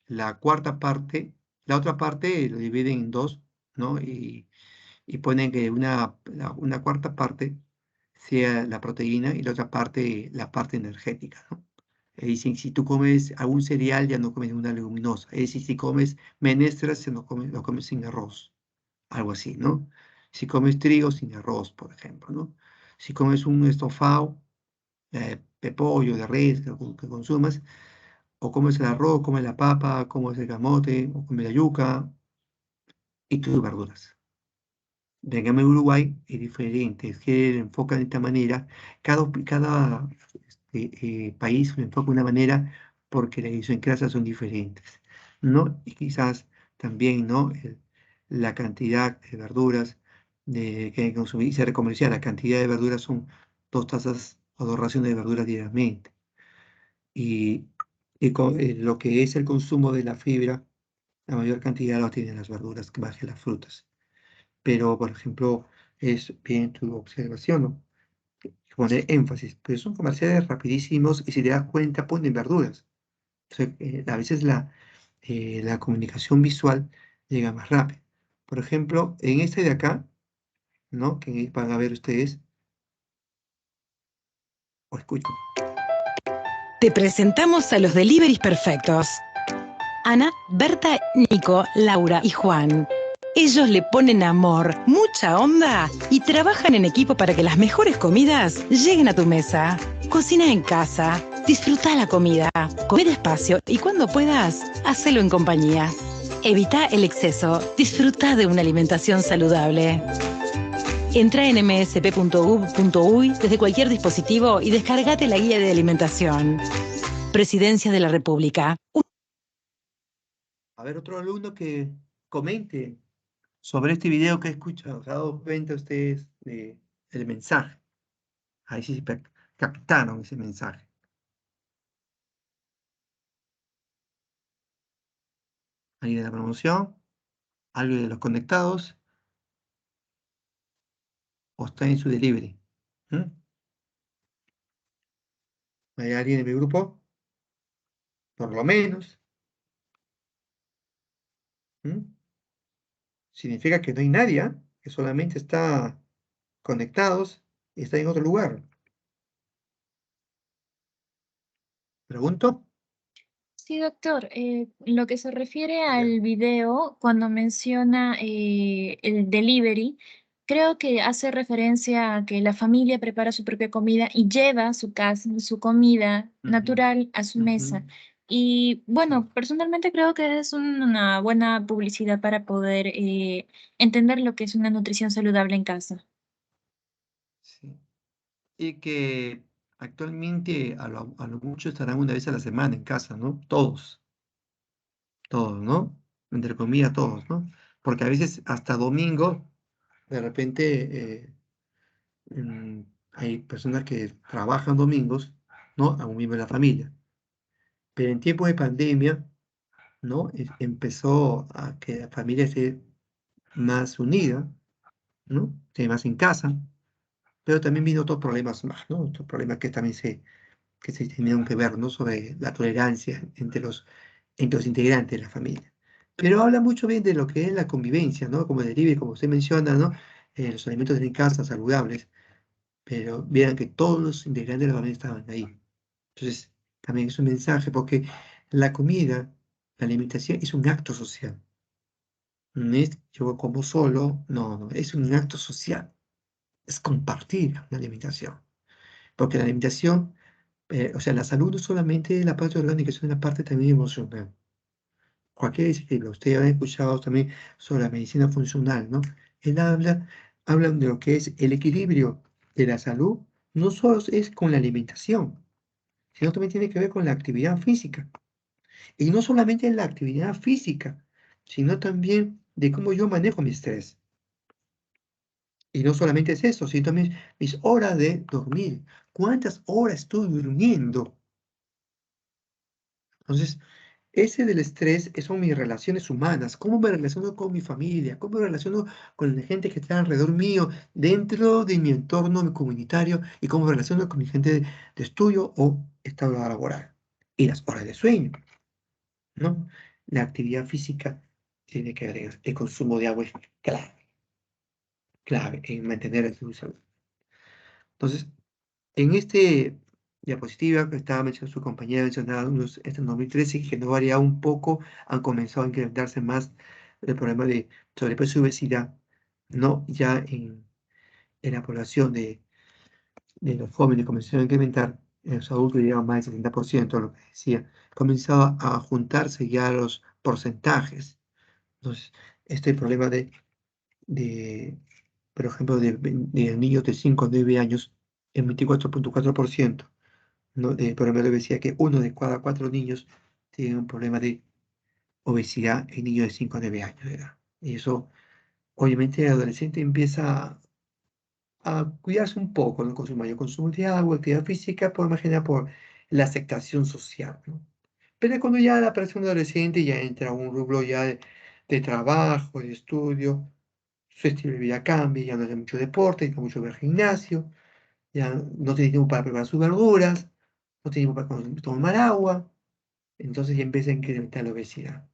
la cuarta parte, la otra parte lo dividen en dos, ¿no? Y ponen que una cuarta parte sea la proteína y la otra parte la parte energética, ¿no? Dicen, si tú comes algún cereal, ya no comes una leguminosa. Es decir, si comes menestras, se lo comes sin arroz, algo así, ¿no? Si comes trigo, sin arroz, por ejemplo, ¿no? Si comes un estofado, de pollo, de res, que consumas, o comes el arroz, comes la papa, comes el camote, o comes la yuca, y tus verduras. Véngame a Uruguay, es diferente, es que enfocan de esta manera. Cada país lo enfoca de una manera porque las idiosincrasias son diferentes, ¿no? Y quizás también, ¿no? La cantidad de verduras que hay que consumir, y se recomendaría, la cantidad de verduras son 2 tazas o 2 raciones de verduras diariamente. Y, lo que es el consumo de la fibra, la mayor cantidad lo tienen las verduras que más que las frutas. Pero, por ejemplo, es bien tu observación, ¿no? Poner énfasis, pero son comerciales rapidísimos y si te das cuenta ponen verduras. Entonces, a veces la comunicación visual llega más rápido. Por ejemplo, en este de acá, ¿no? Que van a ver ustedes, o escuchen. Te presentamos a los deliveries perfectos. Ana, Berta, Nico, Laura y Juan. Ellos le ponen amor, mucha onda y trabajan en equipo para que las mejores comidas lleguen a tu mesa. Cocina en casa, disfruta la comida, come despacio y cuando puedas, hacelo en compañía. Evita el exceso, disfruta de una alimentación saludable. Entra en msp.gov.uy desde cualquier dispositivo y descárgate la guía de alimentación. Presidencia de la República. A ver, otro alumno que comente sobre este video que he escuchado. ¿Se ha dado cuenta ustedes del mensaje? Ahí sí captaron ese mensaje. Ahí de la promoción, algo de los conectados, o está en su delivery. ¿Mm? ¿Hay alguien en mi grupo? Por lo menos. ¿Mm? Significa que no hay nadie, ¿ah? Que solamente está conectados y está en otro lugar. Pregunto. Sí, doctor. Lo que se refiere Ya. al video, cuando menciona el delivery, creo que hace referencia a que la familia prepara su propia comida y lleva su casa, su comida Ujú, natural a su ujú, mesa. Y sí, bueno, personalmente creo que es una buena publicidad para poder entender lo que es una nutrición saludable en casa. sí. Y que actualmente a lo mucho estarán una vez a la semana en casa, ¿no? Todos, ¿no? Entre comillas, todos, ¿no? Porque a veces hasta domingo, de repente, hay personas que trabajan domingos, ¿no? A un miembro de la familia. Pero en tiempos de pandemia, ¿no? Empezó a que la familia esté más unida, ¿no? Esté más en casa, pero también vino otros problemas más, ¿no? Otros problemas que se tenían que ver, ¿no? Sobre la tolerancia entre los integrantes de la familia. Pero habla mucho bien de lo que es la convivencia, ¿no? Como derive, como usted menciona, ¿no? Los alimentos en casa saludables, pero vean que todos los integrantes de la familia estaban ahí. Entonces, también es un mensaje, porque la comida, la alimentación es un acto social. No es yo como solo, no, no, es un acto social. Es compartir la alimentación. Porque la alimentación O sea, la salud no es solamente la parte orgánica, es una parte también emocional. Cualquier disciplina, ustedes han escuchado también sobre la medicina funcional, ¿no? Él hablan de lo que es el equilibrio de la salud, no solo es con la alimentación, sino también tiene que ver con la actividad física. Y no solamente la actividad física, sino también de cómo yo manejo mi estrés. Y no solamente es eso, sino también mis horas de dormir. ¿Cuántas horas estoy durmiendo? Entonces, ese del estrés son mis relaciones humanas. ¿Cómo me relaciono con mi familia? ¿Cómo me relaciono con la gente que está alrededor mío, dentro de mi entorno comunitario? ¿Y cómo me relaciono con mi gente de estudio o estado laboral? Y las horas de sueño, ¿no? La actividad física tiene que ver, el consumo de agua es clave en mantener su salud. Entonces, en este diapositiva que estaba mencionando su compañera, mencionaba este 2013, que no varía un poco, han comenzado a incrementarse más el problema de sobrepeso y obesidad, ¿no? Ya en la población de los jóvenes comenzaron a incrementar, en los adultos llegaban más del 70%, lo que decía, comenzaba a juntarse ya los porcentajes. Entonces, este problema de por ejemplo, de niños de 5 a 9 años, el 24,4%, ¿no? De problema de obesidad, que uno de cada 4 niños tiene un problema de obesidad en niños de 5 a 9 años de edad. Y eso, obviamente, el adolescente empieza a cuidarse un poco, ¿no? Con su mayor consumo de agua, actividad física, por más que nada por la aceptación social, ¿no? Pero cuando ya la persona adolescente ya entra a un rubro ya de trabajo, de estudio, su estilo de vida cambia, ya no hace mucho deporte, no mucho ver gimnasio, ya no tiene tiempo para preparar sus verduras, no tiene tiempo para tomar agua, entonces ya empieza a incrementar la obesidad.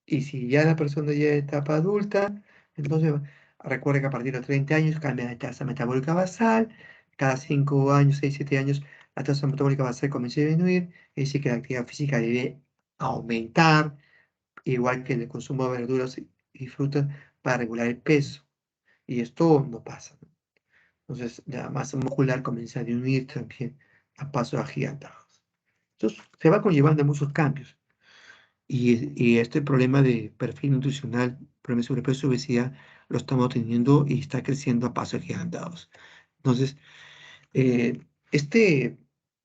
Y si ya la persona ya es etapa adulta, entonces recuerda que a partir de los 30 años cambia la tasa metabólica basal, cada 5 años, 6 7 años, la tasa metabólica basal comienza a disminuir, es decir, que la actividad física debe aumentar, igual que el consumo de verduras y frutas para regular el peso. Y esto no pasa, ¿no? Entonces la masa muscular comienza a disminuir también a pasos agigantados. Entonces se va conllevando muchos cambios. Y este problema de perfil nutricional, problema de sobrepeso y obesidad, lo estamos teniendo y está creciendo a pasos agigantados. Entonces, este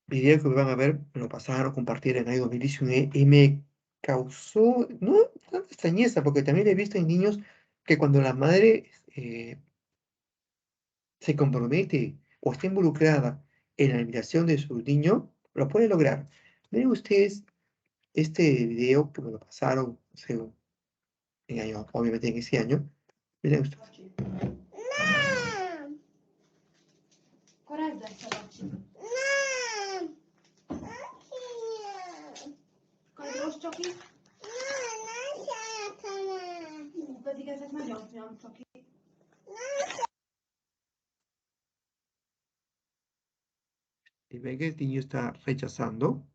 video que van a ver, me lo pasaron a compartir en el 2019 y me causó, no tanta extrañeza, porque también he visto en niños que cuando la madre se compromete o está involucrada en la alimentación de su niño, lo puede lograr. Miren ustedes este video que me lo pasaron, no sé, obviamente en ese año. Miren ustedes. Y ven que el niño está rechazando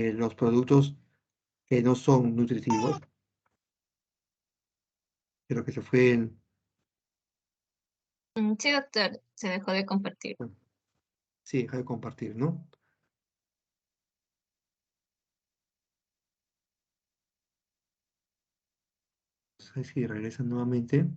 los productos que no son nutritivos, pero que se fue, Sí, doctor, se dejó de compartir. bueno, sí, deja de compartir, ¿no? Entonces, si regresan nuevamente,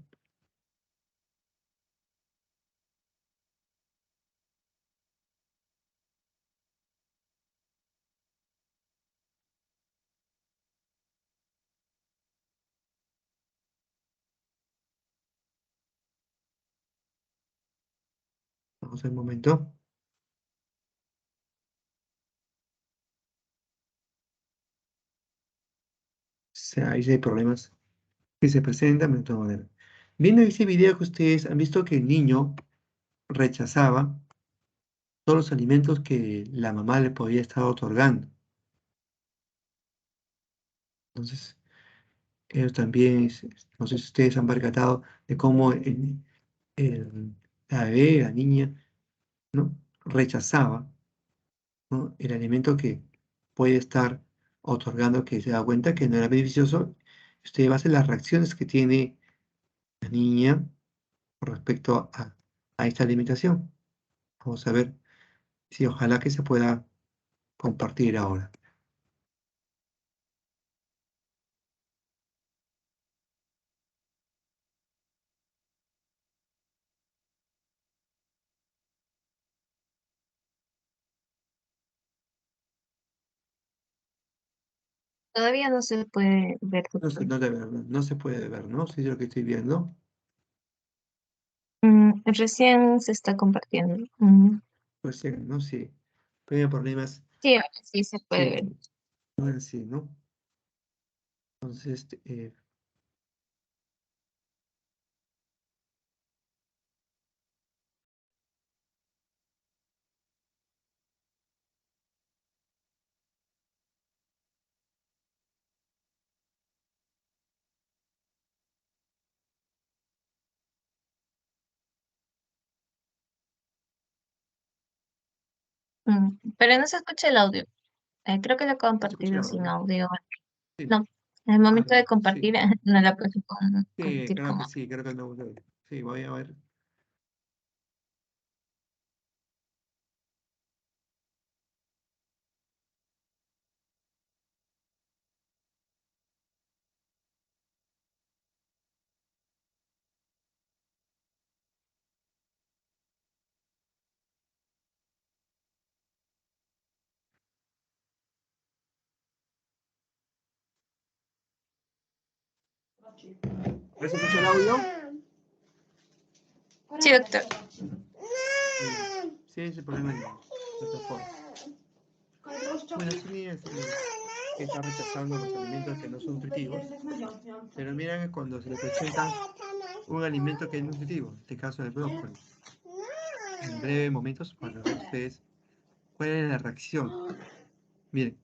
vamos al momento. Sea, ahí sí hay problemas que se presentan, me tomo de ver. Viendo ese video que ustedes han visto que el niño rechazaba todos los alimentos que la mamá le podía estar otorgando. Entonces, ellos también, no sé si ustedes han percatado de cómo la bebé, la niña, ¿no? Rechazaba, ¿no? El alimento que puede estar otorgando, que se da cuenta que no era beneficioso. Usted va a hacer las reacciones que tiene la niña con respecto a esta alimentación. Vamos a ver si ojalá que se pueda compartir ahora. Todavía no se puede ver, No se, doctor. no se puede ver, ¿no? Sí, es lo que estoy viendo. Recién se está compartiendo. Pues sí, ¿no? Sí. Pero el problema es, Sí, ahora sí se puede ver. sí, no es así, ¿no? Entonces, Pero no se escucha el audio. Creo que lo he ¿se escucha compartido el sin audio? audio. Sí. No, en el momento de Sí. compartir, no la puedo Sí, compartir creo que como. sí, creo que no. Sí, voy a ver. ¿Se escucha el audio? Sí, doctor. Sí, ese problema en la plataforma. Bueno, sí, está rechazando los alimentos que no son nutritivos. Pero miren cuando se le presenta un alimento que es nutritivo, en este caso el brócoli. En breves momentos para ver ustedes cuál es la reacción. Miren.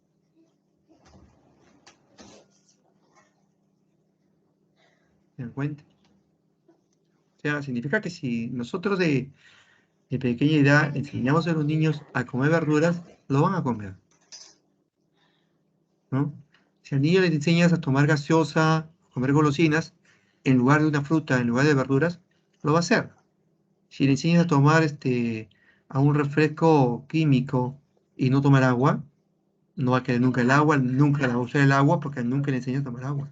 ¿Se dan cuenta? O sea, significa que si nosotros de pequeña edad enseñamos a los niños a comer verduras, lo van a comer, ¿no? Si al niño le enseñas a tomar gaseosa, a comer golosinas, en lugar de una fruta, en lugar de verduras, lo va a hacer. Si le enseñas a tomar a un refresco químico y no tomar agua, no va a querer nunca el agua, nunca le va a usar el agua porque nunca le enseñas a tomar agua.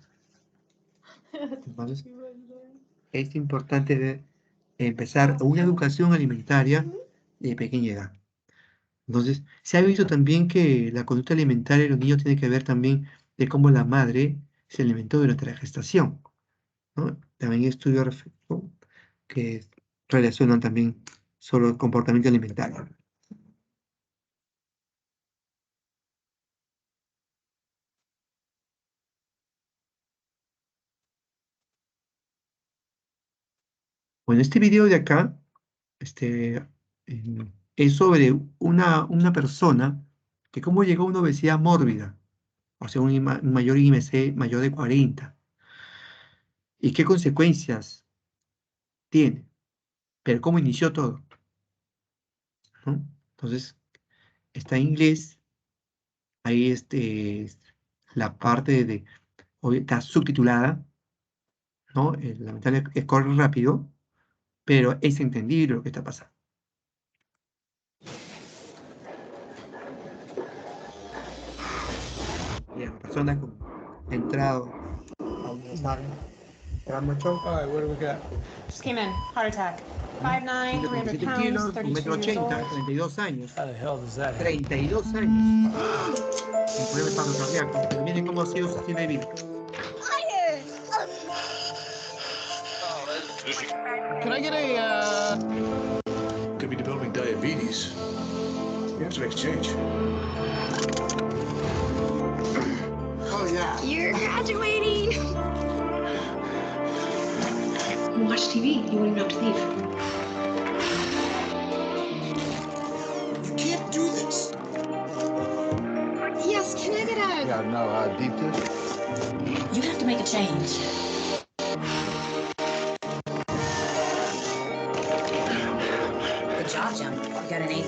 Entonces, es importante empezar una educación alimentaria de pequeña edad. Entonces, se ha visto también que la conducta alimentaria de los niños tiene que ver también de cómo la madre se alimentó durante la gestación, ¿no? También hay estudios que relacionan también sobre el comportamiento alimentario. Bueno, este video de acá es sobre una persona que cómo llegó a una obesidad mórbida, o sea, un mayor IMC mayor de 40, y qué consecuencias tiene, pero cómo inició todo, ¿no? Entonces, está en inglés, ahí la parte está subtitulada, ¿no? Lamentablemente corre rápido, pero es entendible lo que está pasando. Y la persona ha entrado a un hospital. Mucho. All right, what do we got? Just came in. Heart attack. 5'9", 300 137 pounds, kilos, 32 years 1,80 m, old. 32 años. How the hell does that happen? 32 años. Un problema de paro cardíaco. Pero miren cómo ha sido su estilo de vida. Can I get could be developing diabetes. You have to make a change. Oh, yeah. You're graduating. Watch TV. You wouldn't know to leave. You can't do this. Yes, can I get a... You gotta know how deep this. You have to make a change. Good job, Jim. You got an A+.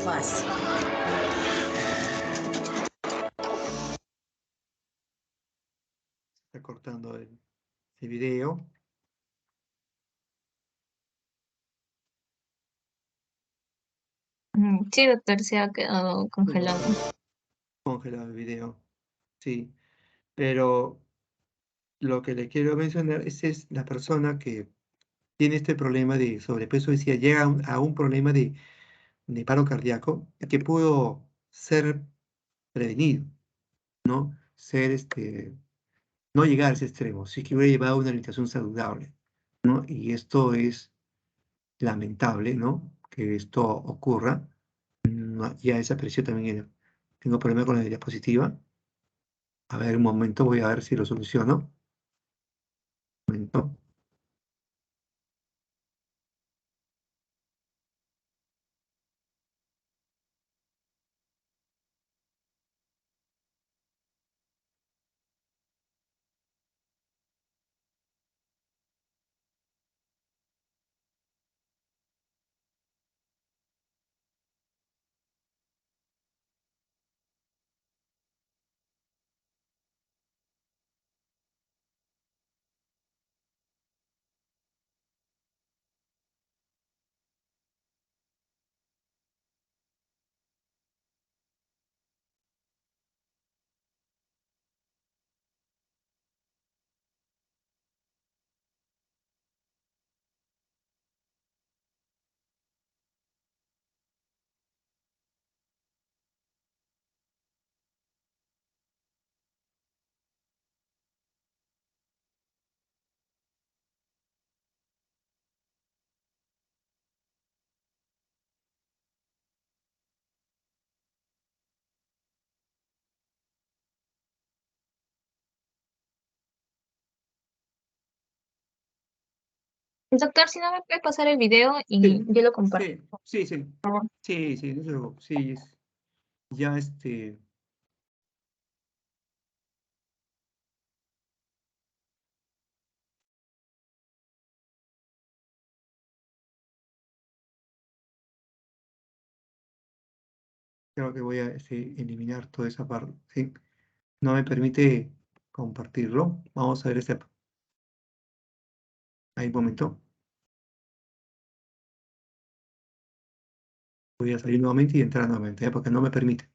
Está cortando el video. Sí, doctor, se ha quedado congelado. Congelado el video, sí. Pero lo que le quiero mencionar es la persona que tiene este problema de sobrepeso, decía, llega a un problema de paro cardíaco que pudo ser prevenido, ¿no? Ser no llegar a ese extremo, sí que hubiera llevado a una alimentación saludable, ¿no? Y esto es lamentable, ¿no? Que esto ocurra. Ya desapareció también. Tengo problema con la diapositiva. A ver, un momento, voy a ver si lo soluciono. Un momento. Doctor, si no me puede pasar el video y Sí, yo lo comparto. sí, sí, sí. Sí, sí, no se preocupe, sí, ya creo que voy a eliminar toda esa parte, ¿sí? No me permite compartirlo. Vamos a ver ahí un momento. Voy a salir nuevamente y entrar nuevamente, ¿eh? Porque no me permite.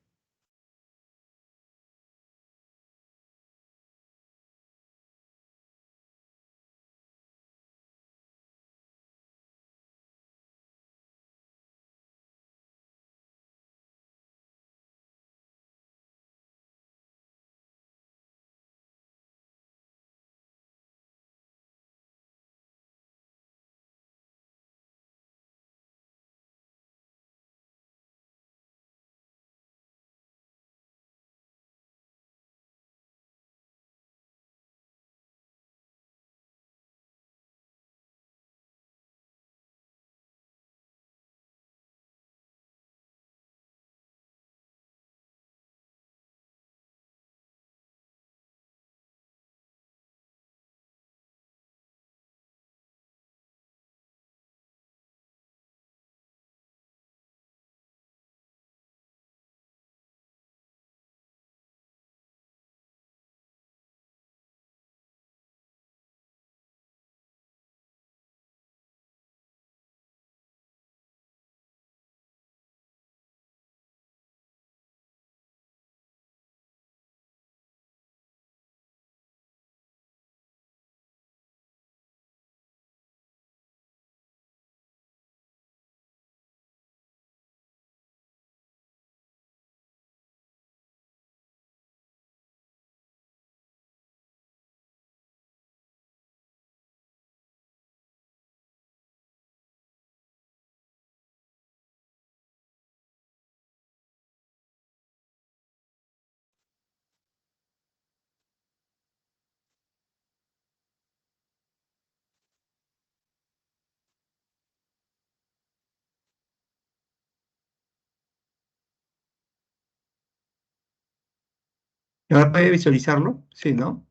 ¿Ahora puede visualizarlo? Sí, ¿no?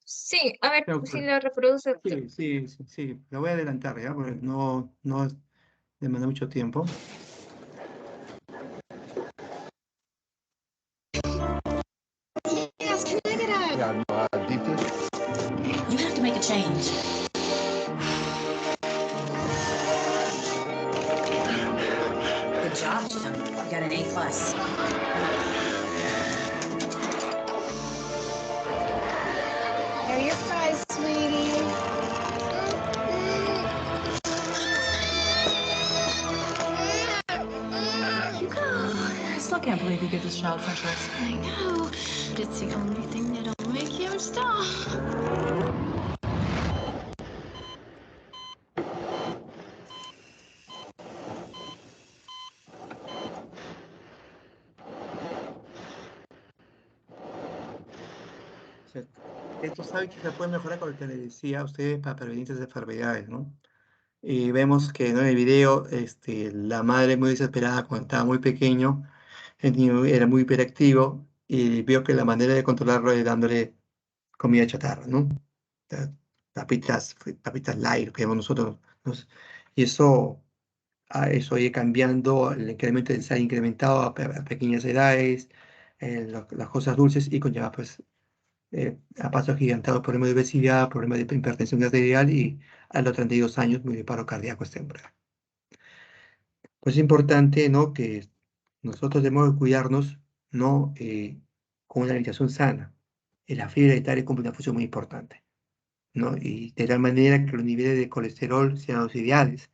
Sí, a ver Creo si que- lo reproduce. Sí, sí, sí, sí. Lo voy a adelantar, ¿ya? Porque no demanda mucho tiempo. Yes, can I get a... Yeah, no, deep dish. You have to make a change. The got an A+. Here are your fries, sweetie. I still can't believe you give this child French. I know, but it's the only thing that'll make him stop. O sea, estos hábitos se pueden mejorar con lo que les decía a ustedes para prevenir estas enfermedades, ¿no? Y vemos que, ¿no? En el video, la madre muy desesperada cuando estaba muy pequeño, el niño era muy hiperactivo y vio que la manera de controlarlo es dándole comida chatarra, ¿no? Ta- papitas light, lo que llamamos nosotros. Y eso oye cambiando, el incremento se ha incrementado a pequeñas edades, las cosas dulces y conlleva pues a pasos agigantados problemas de obesidad, problemas de hipertensión arterial y a los 32 años muy de paro cardíaco esta temprano. Pues es importante, ¿no? Que nosotros debemos de cuidarnos, ¿no? Con una alimentación sana. La fibra dietaria cumple una función muy importante, ¿no? Y de tal manera que los niveles de colesterol sean los ideales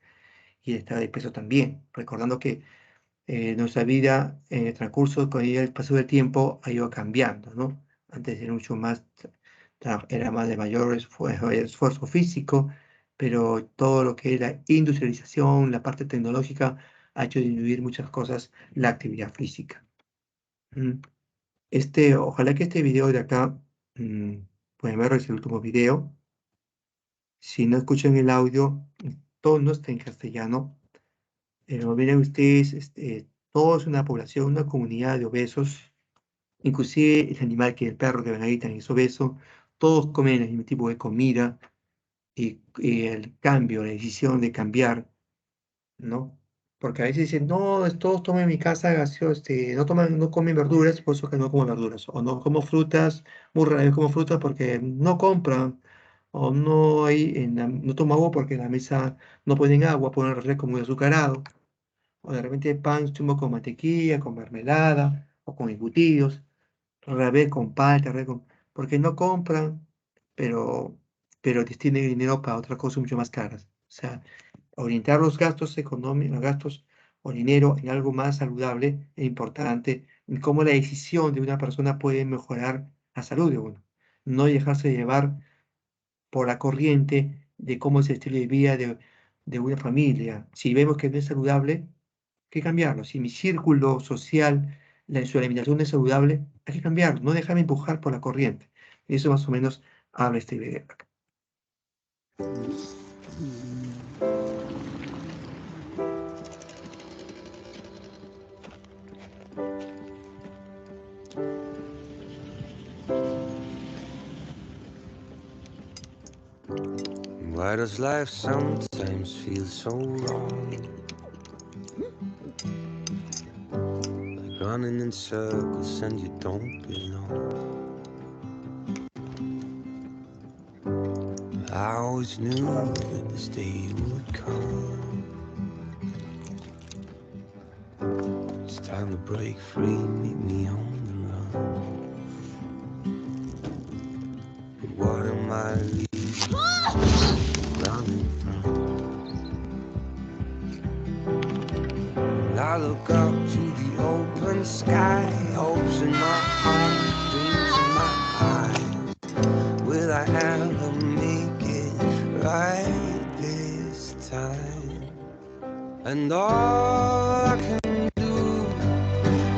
y el estado de peso también, recordando que nuestra vida en el transcurso con el paso del tiempo ha ido cambiando, ¿no? Antes era mucho más, era más de mayor esfuerzo físico, pero todo lo que es la industrialización, la parte tecnológica, ha hecho disminuir muchas cosas la actividad física. Mm. Ojalá que este video de acá, pueden ver, es el último video. Si no escuchan el audio, todo no está en castellano. Pero miren ustedes, todo es una población, una comunidad de obesos, inclusive el animal que el perro que ven ahí también es obeso, todos comen el mismo tipo de comida y el cambio, la decisión de cambiar, ¿no? Porque a veces dicen, no, todos toman en mi casa no comen verduras, por eso que no como verduras, o no como frutas, muy rara vez como frutas porque no compran, o no no tomo agua porque en la mesa no ponen agua, ponen el refresco muy azucarado. O de repente pan zumo con mantequilla, con mermelada o con embutidos, rara vez con palta, porque no compran, pero, pero destinan el dinero para otras cosas mucho más caras. O sea, orientar los gastos económicos, los gastos o dinero en algo más saludable es importante, en cómo la decisión de una persona puede mejorar la salud de uno. No dejarse llevar por la corriente de cómo es el estilo de vida de una familia. Si vemos que no es saludable, que cambiarlo. Si mi círculo social, su alimentación es saludable, hay que cambiarlo, no dejarme empujar por la corriente. Eso más o menos habla este video. Why does life sometimes feel so wrong? Like running in circles and you don't belong. I always knew that this day would come. It's time to break free, meet me on the run. But what am I running from? Well, I look up to the open sky, hopes in my heart, dreams in my eyes. Will I ever make it right this time? And all I can do,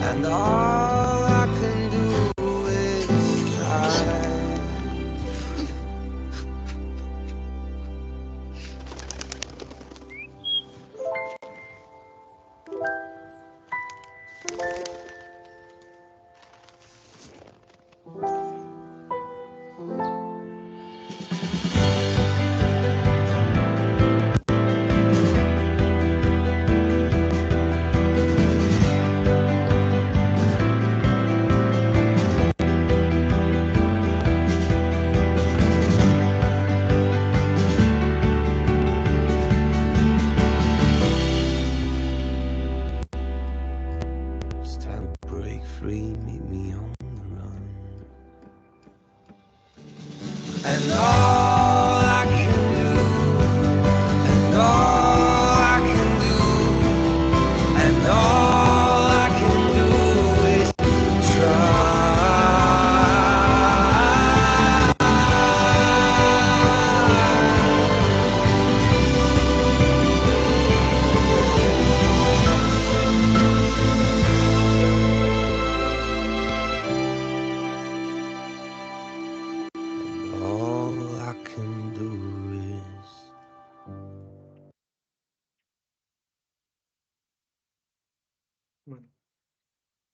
and all I can do is try.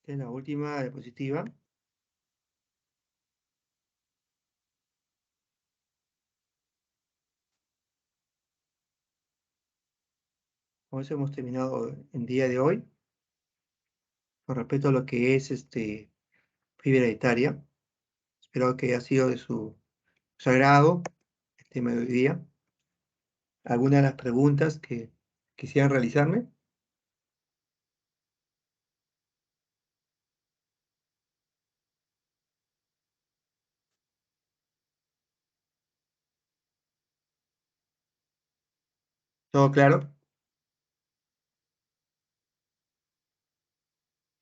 Esta es la última diapositiva. Con eso hemos terminado el día de hoy. Con respecto a lo que es fibra hereditaria, espero que haya sido de su agrado el tema de hoy día. ¿Alguna de las preguntas que quisieran realizarme? ¿Todo claro?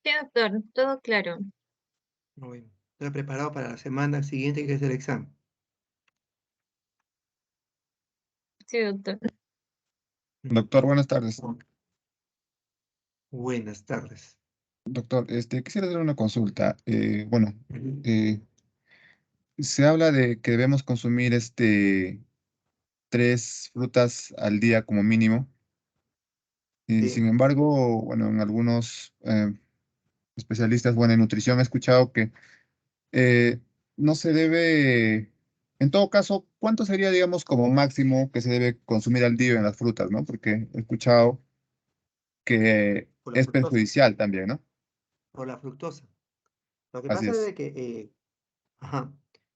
Sí, doctor, todo claro. Muy bien. Estoy preparado para la semana siguiente, que es el examen. Sí, doctor. Doctor, buenas tardes. Buenas tardes. Doctor, quisiera hacer una consulta. Bueno, se habla de que debemos consumir 3 frutas al día como mínimo. Y Sí. sin embargo, bueno, en algunos especialistas, bueno, en nutrición he escuchado que no se debe, en todo caso, ¿cuánto sería, digamos, como máximo que se debe consumir al día en las frutas, ¿no? Porque he escuchado que Por la es fructosa. perjudicial también, ¿no? Por la fructosa. Lo que Así pasa es es. de que ajá,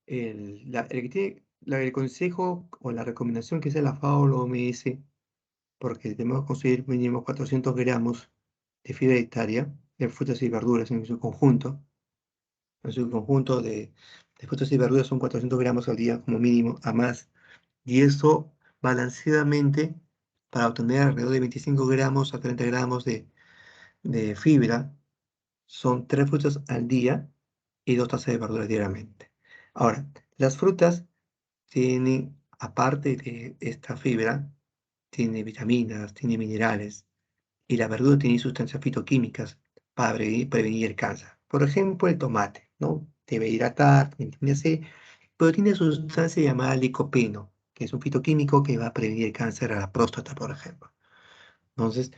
el consejo o la recomendación que hace la FAO o la OMS, porque debemos consumir mínimo 400 gramos de fibra dietaria de frutas y verduras en su conjunto. En su conjunto de frutas y verduras son 400 gramos al día como mínimo, a más. Y eso balanceadamente para obtener alrededor de 25 gramos a 30 gramos de fibra son 3 frutas al día y 2 tazas de verduras diariamente. Ahora, las frutas tienen, aparte de esta fibra, tiene vitaminas, tiene minerales, y la verdura tiene sustancias fitoquímicas para prevenir el cáncer. Por ejemplo, el tomate, ¿no? Debe hidratar, vitamina C, pero tiene sustancia llamada licopeno, que es un fitoquímico que va a prevenir el cáncer a la próstata, por ejemplo. Entonces,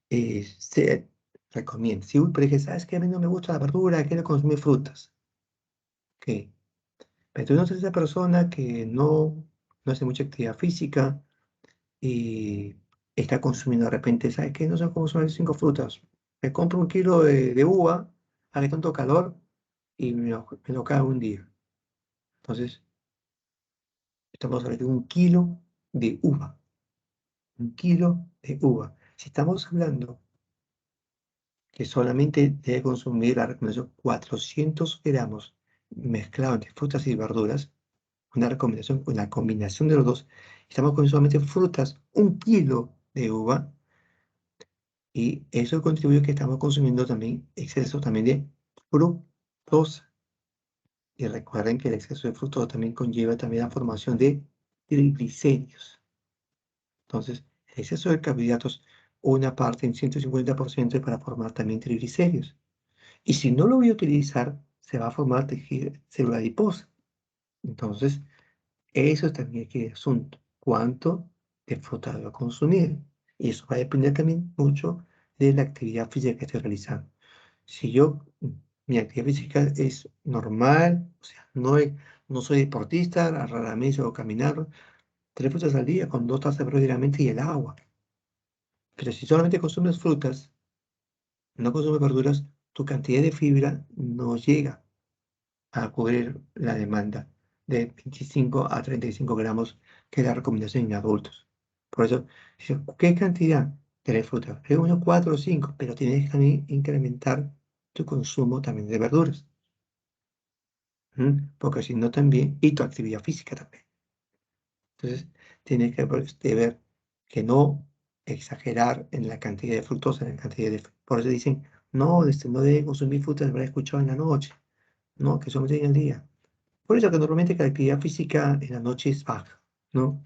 se recomienda. Si, por ejemplo, sabes que a mí no me gusta la verdura, quiero consumir frutas. Ok. Pero tú no eres esa persona que no hace mucha actividad física y está consumiendo de repente, ¿sabes qué? No sé cómo son 5 frutas. Me compro 1 kilo de uva, hace tanto calor y me lo cago un día. Entonces, estamos hablando de 1 kilo de uva. 1 kilo de uva. Si estamos hablando que solamente debe consumir la recomendación 400 gramos mezclado entre frutas y verduras, una recomendación con la combinación de los dos, estamos con solamente frutas, 1 kilo de uva, y eso contribuye a que estamos consumiendo también exceso también de fructosa. Y recuerden que el exceso de fructosa también conlleva también la formación de triglicéridos. Entonces, el exceso de carbohidratos, una parte en 150% es para formar también triglicéridos. Y si no lo voy a utilizar, se va a formar tejido, célula adiposa. Entonces, eso también es el asunto. ¿Cuánto de fruta debo consumir? Y eso va a depender también mucho de la actividad física que estoy realizando. Si mi actividad física es normal, o sea, no soy deportista, raramente hago caminar, 3 frutas al día con 2 tazas de verdura diariamente y el agua. Pero si solamente consumes frutas, no consumes verduras, tu cantidad de fibra no llega a cubrir la demanda de 25 a 35 gramos que es la recomendación en adultos. Por eso, ¿qué cantidad de fruta? 1, 4 o 5, pero tienes que también incrementar tu consumo también de verduras. Porque si no también, y tu actividad física también. Entonces, tienes que ver que no exagerar en la cantidad de fructosa, en la cantidad de... Por eso dicen, no, no deben consumir frutas, habrá escuchado en la noche, no, que solamente en el día. Por eso que normalmente la actividad física en la noche es baja, ¿no?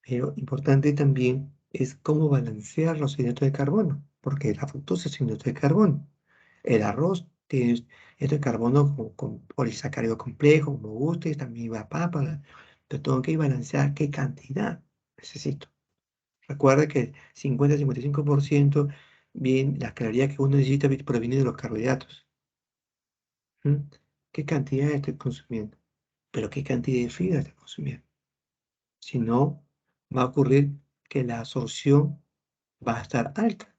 Pero importante también es cómo balancear los hidratos de carbono, porque la fructosa es hidrato de carbono. El arroz tiene hidrato de carbono con polisacárido complejo, como guste, también va papa, pero tengo que balancear qué cantidad necesito. Recuerda que 50-55% bien, la caloría que uno necesita proviene de los carbohidratos. ¿Qué cantidad estoy consumiendo? Pero ¿qué cantidad de fibra estoy consumiendo? Si no, va a ocurrir que la absorción va a estar alta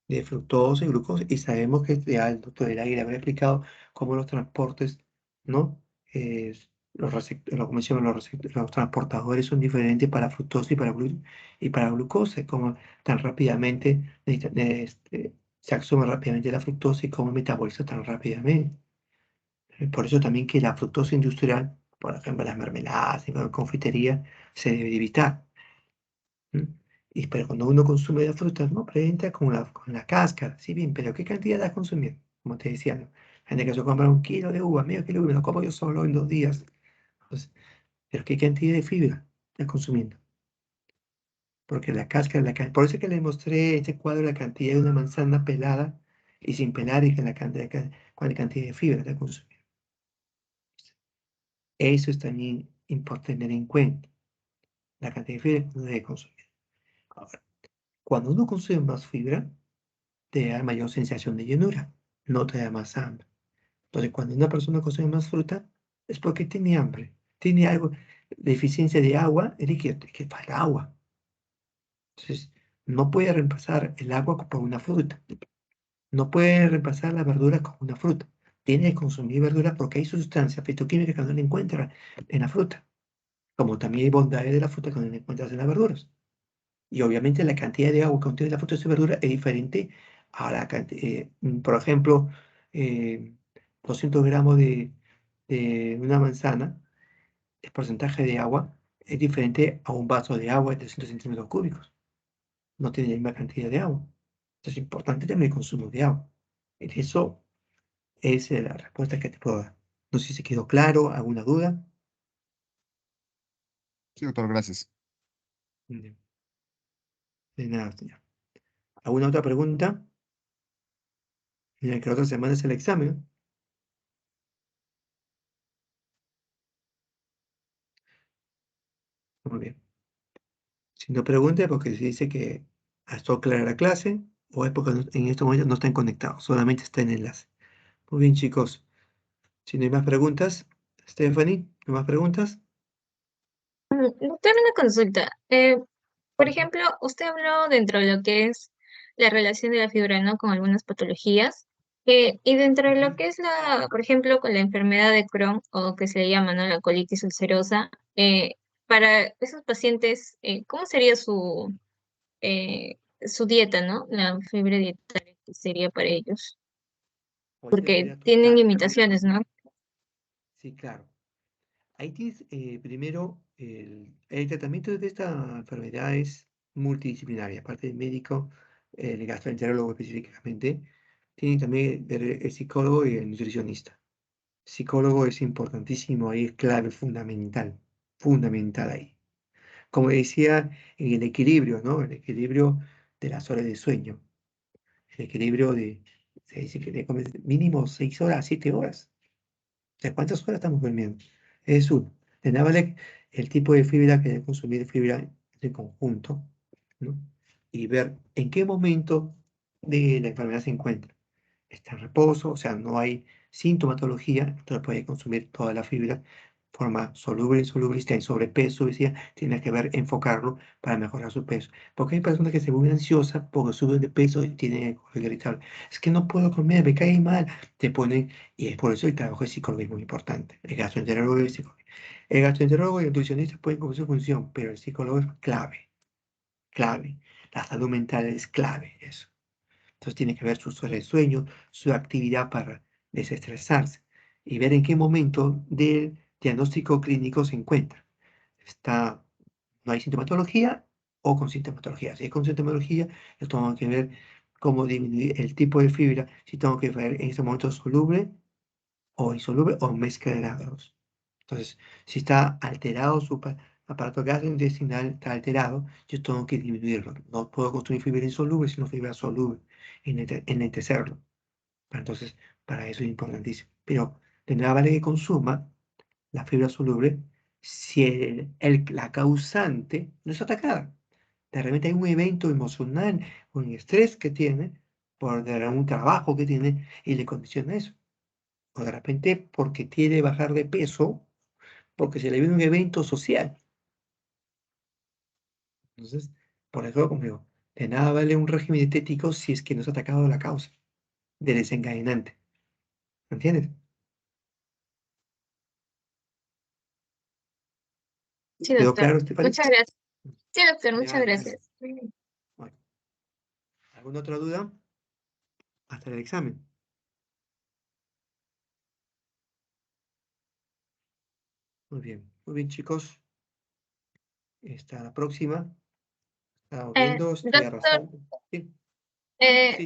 de fructosa y glucosa. Y sabemos que ya el doctor Elagui habrá explicado cómo los transportes, ¿no? Como decíamos, los transportadores son diferentes para fructosa y para glucosa, como tan rápidamente se absorbe rápidamente la fructosa y cómo metaboliza tan rápidamente. Por eso también que la fructosa industrial, por ejemplo, las mermeladas y la confitería, se debe evitar. Pero cuando uno consume la fruta, ¿no? Presenta con la cáscara, sí bien, pero ¿qué cantidad estás consumiendo? Como te decía, ¿no? Gente que se compra 1 kilo de uva, medio kilo de uva, me lo como yo solo en 2 días. Entonces, pero ¿qué cantidad de fibra estás consumiendo? Porque la cáscara, por eso es que le mostré este cuadro la cantidad de una manzana pelada y sin pelar y que la cuál cantidad de fibra estás consumiendo. Eso es también importante tener en cuenta, la cantidad de fibra que uno debe consumir. Ahora, cuando uno consume más fibra, te da mayor sensación de llenura, no te da más hambre. Entonces, cuando una persona consume más fruta, es porque tiene hambre, tiene algo, deficiencia de agua, es que falta agua. Entonces, no puede reemplazar el agua por una fruta, no puede reemplazar la verdura con una fruta. Tiene que consumir verdura porque hay sustancias fitoquímicas que no le encuentra en la fruta, como también hay bondades de la fruta que no le encuentras en las verduras. Y obviamente la cantidad de agua que contiene la fruta y verdura es diferente a la cantidad, por ejemplo, 200 gramos de una manzana, el porcentaje de agua es diferente a un vaso de agua de 300 centímetros cúbicos. No tiene la misma cantidad de agua. Entonces es importante también el consumo de agua. Eso es la respuesta que te puedo dar. No sé si se quedó claro, alguna duda. Sí, doctor, gracias. De nada, señor. ¿Alguna otra pregunta? Mira que la otra semana es el examen. Muy bien. Si no pregunte, porque se dice que ha estado clara la clase, o es porque en estos momentos no están conectados, solamente está en enlace. Muy bien, chicos. Si no hay más preguntas, Stephanie, ¿no más preguntas? Doctor, una consulta. Por ejemplo, usted habló dentro de lo que es la relación de la fibra, ¿no? Con algunas patologías. Y dentro de lo que es por ejemplo, con la enfermedad de Crohn, o que se le llama, ¿no? La colitis ulcerosa, para esos pacientes, ¿cómo sería su dieta, ¿no? La fibra dietaria que sería para ellos, Pues porque dependerá tienen también. limitaciones, ¿no? Sí, claro. Ahí tienes, primero, el tratamiento de esta enfermedad es multidisciplinaria. Aparte del médico, el gastroenterólogo específicamente, tiene también el psicólogo y el nutricionista. Psicólogo es importantísimo, ahí es clave, fundamental, fundamental ahí. Como decía, en el equilibrio, ¿no? El equilibrio de las horas de sueño. El equilibrio se dice que de comer mínimo 6 horas, 7 horas. O sea, ¿cuántas horas estamos durmiendo? Es uno. De nada vale el tipo de fibra que debe consumir fibra de conjunto, ¿no? Y ver en qué momento de la enfermedad se encuentra. Está en reposo, o sea, no hay sintomatología, entonces puede consumir toda la fibra, forma soluble, insoluble, está en sobrepeso, decía, tiene que ver, enfocarlo para mejorar su peso. Porque hay personas que se vuelven ansiosas porque suben de peso y tienen cólica irritable. Es que no puedo comer, me cae mal, te ponen, y es por eso el trabajo de psicólogo es muy importante. El gastroenterólogo y el psicólogo. El gastroenterólogo y el nutricionista pueden cumplir su función, pero el psicólogo es clave, clave. La salud mental es clave, eso. Entonces tiene que ver sus horas de sueño, su actividad para desestresarse y ver en qué momento del diagnóstico clínico se encuentra. No hay sintomatología o con sintomatología. Si hay con sintomatología, yo tengo que ver cómo disminuir el tipo de fibra, si tengo que ver en ese momento soluble o insoluble o mezcla de las dos. Entonces, si está alterado su aparato gastrointestinal, está alterado, yo tengo que disminuirlo. No puedo construir fibra insoluble, sino fibra soluble, enlentecerlo. Entonces, para eso es importantísimo. Pero de nada vale que consuma la fibra soluble si la causante no es atacada. De repente hay un evento emocional, un estrés que tiene, por algún trabajo que tiene y le condiciona eso. O de repente porque quiere bajar de peso, porque se le viene un evento social. Entonces, por eso, como digo, de nada vale un régimen dietético si es que no se ha atacado la causa del desencadenante. ¿Me entiendes? Sí, ¿Quedó doctor. claro, Estefanía? Muchas gracias. Sí, doctor, Ya, muchas gracias. Bueno, ¿alguna otra duda? Hasta el examen. Muy bien, chicos. Hasta la próxima. Estamos viendo, estoy Doctor, arrasando. Sí. eh, Sí,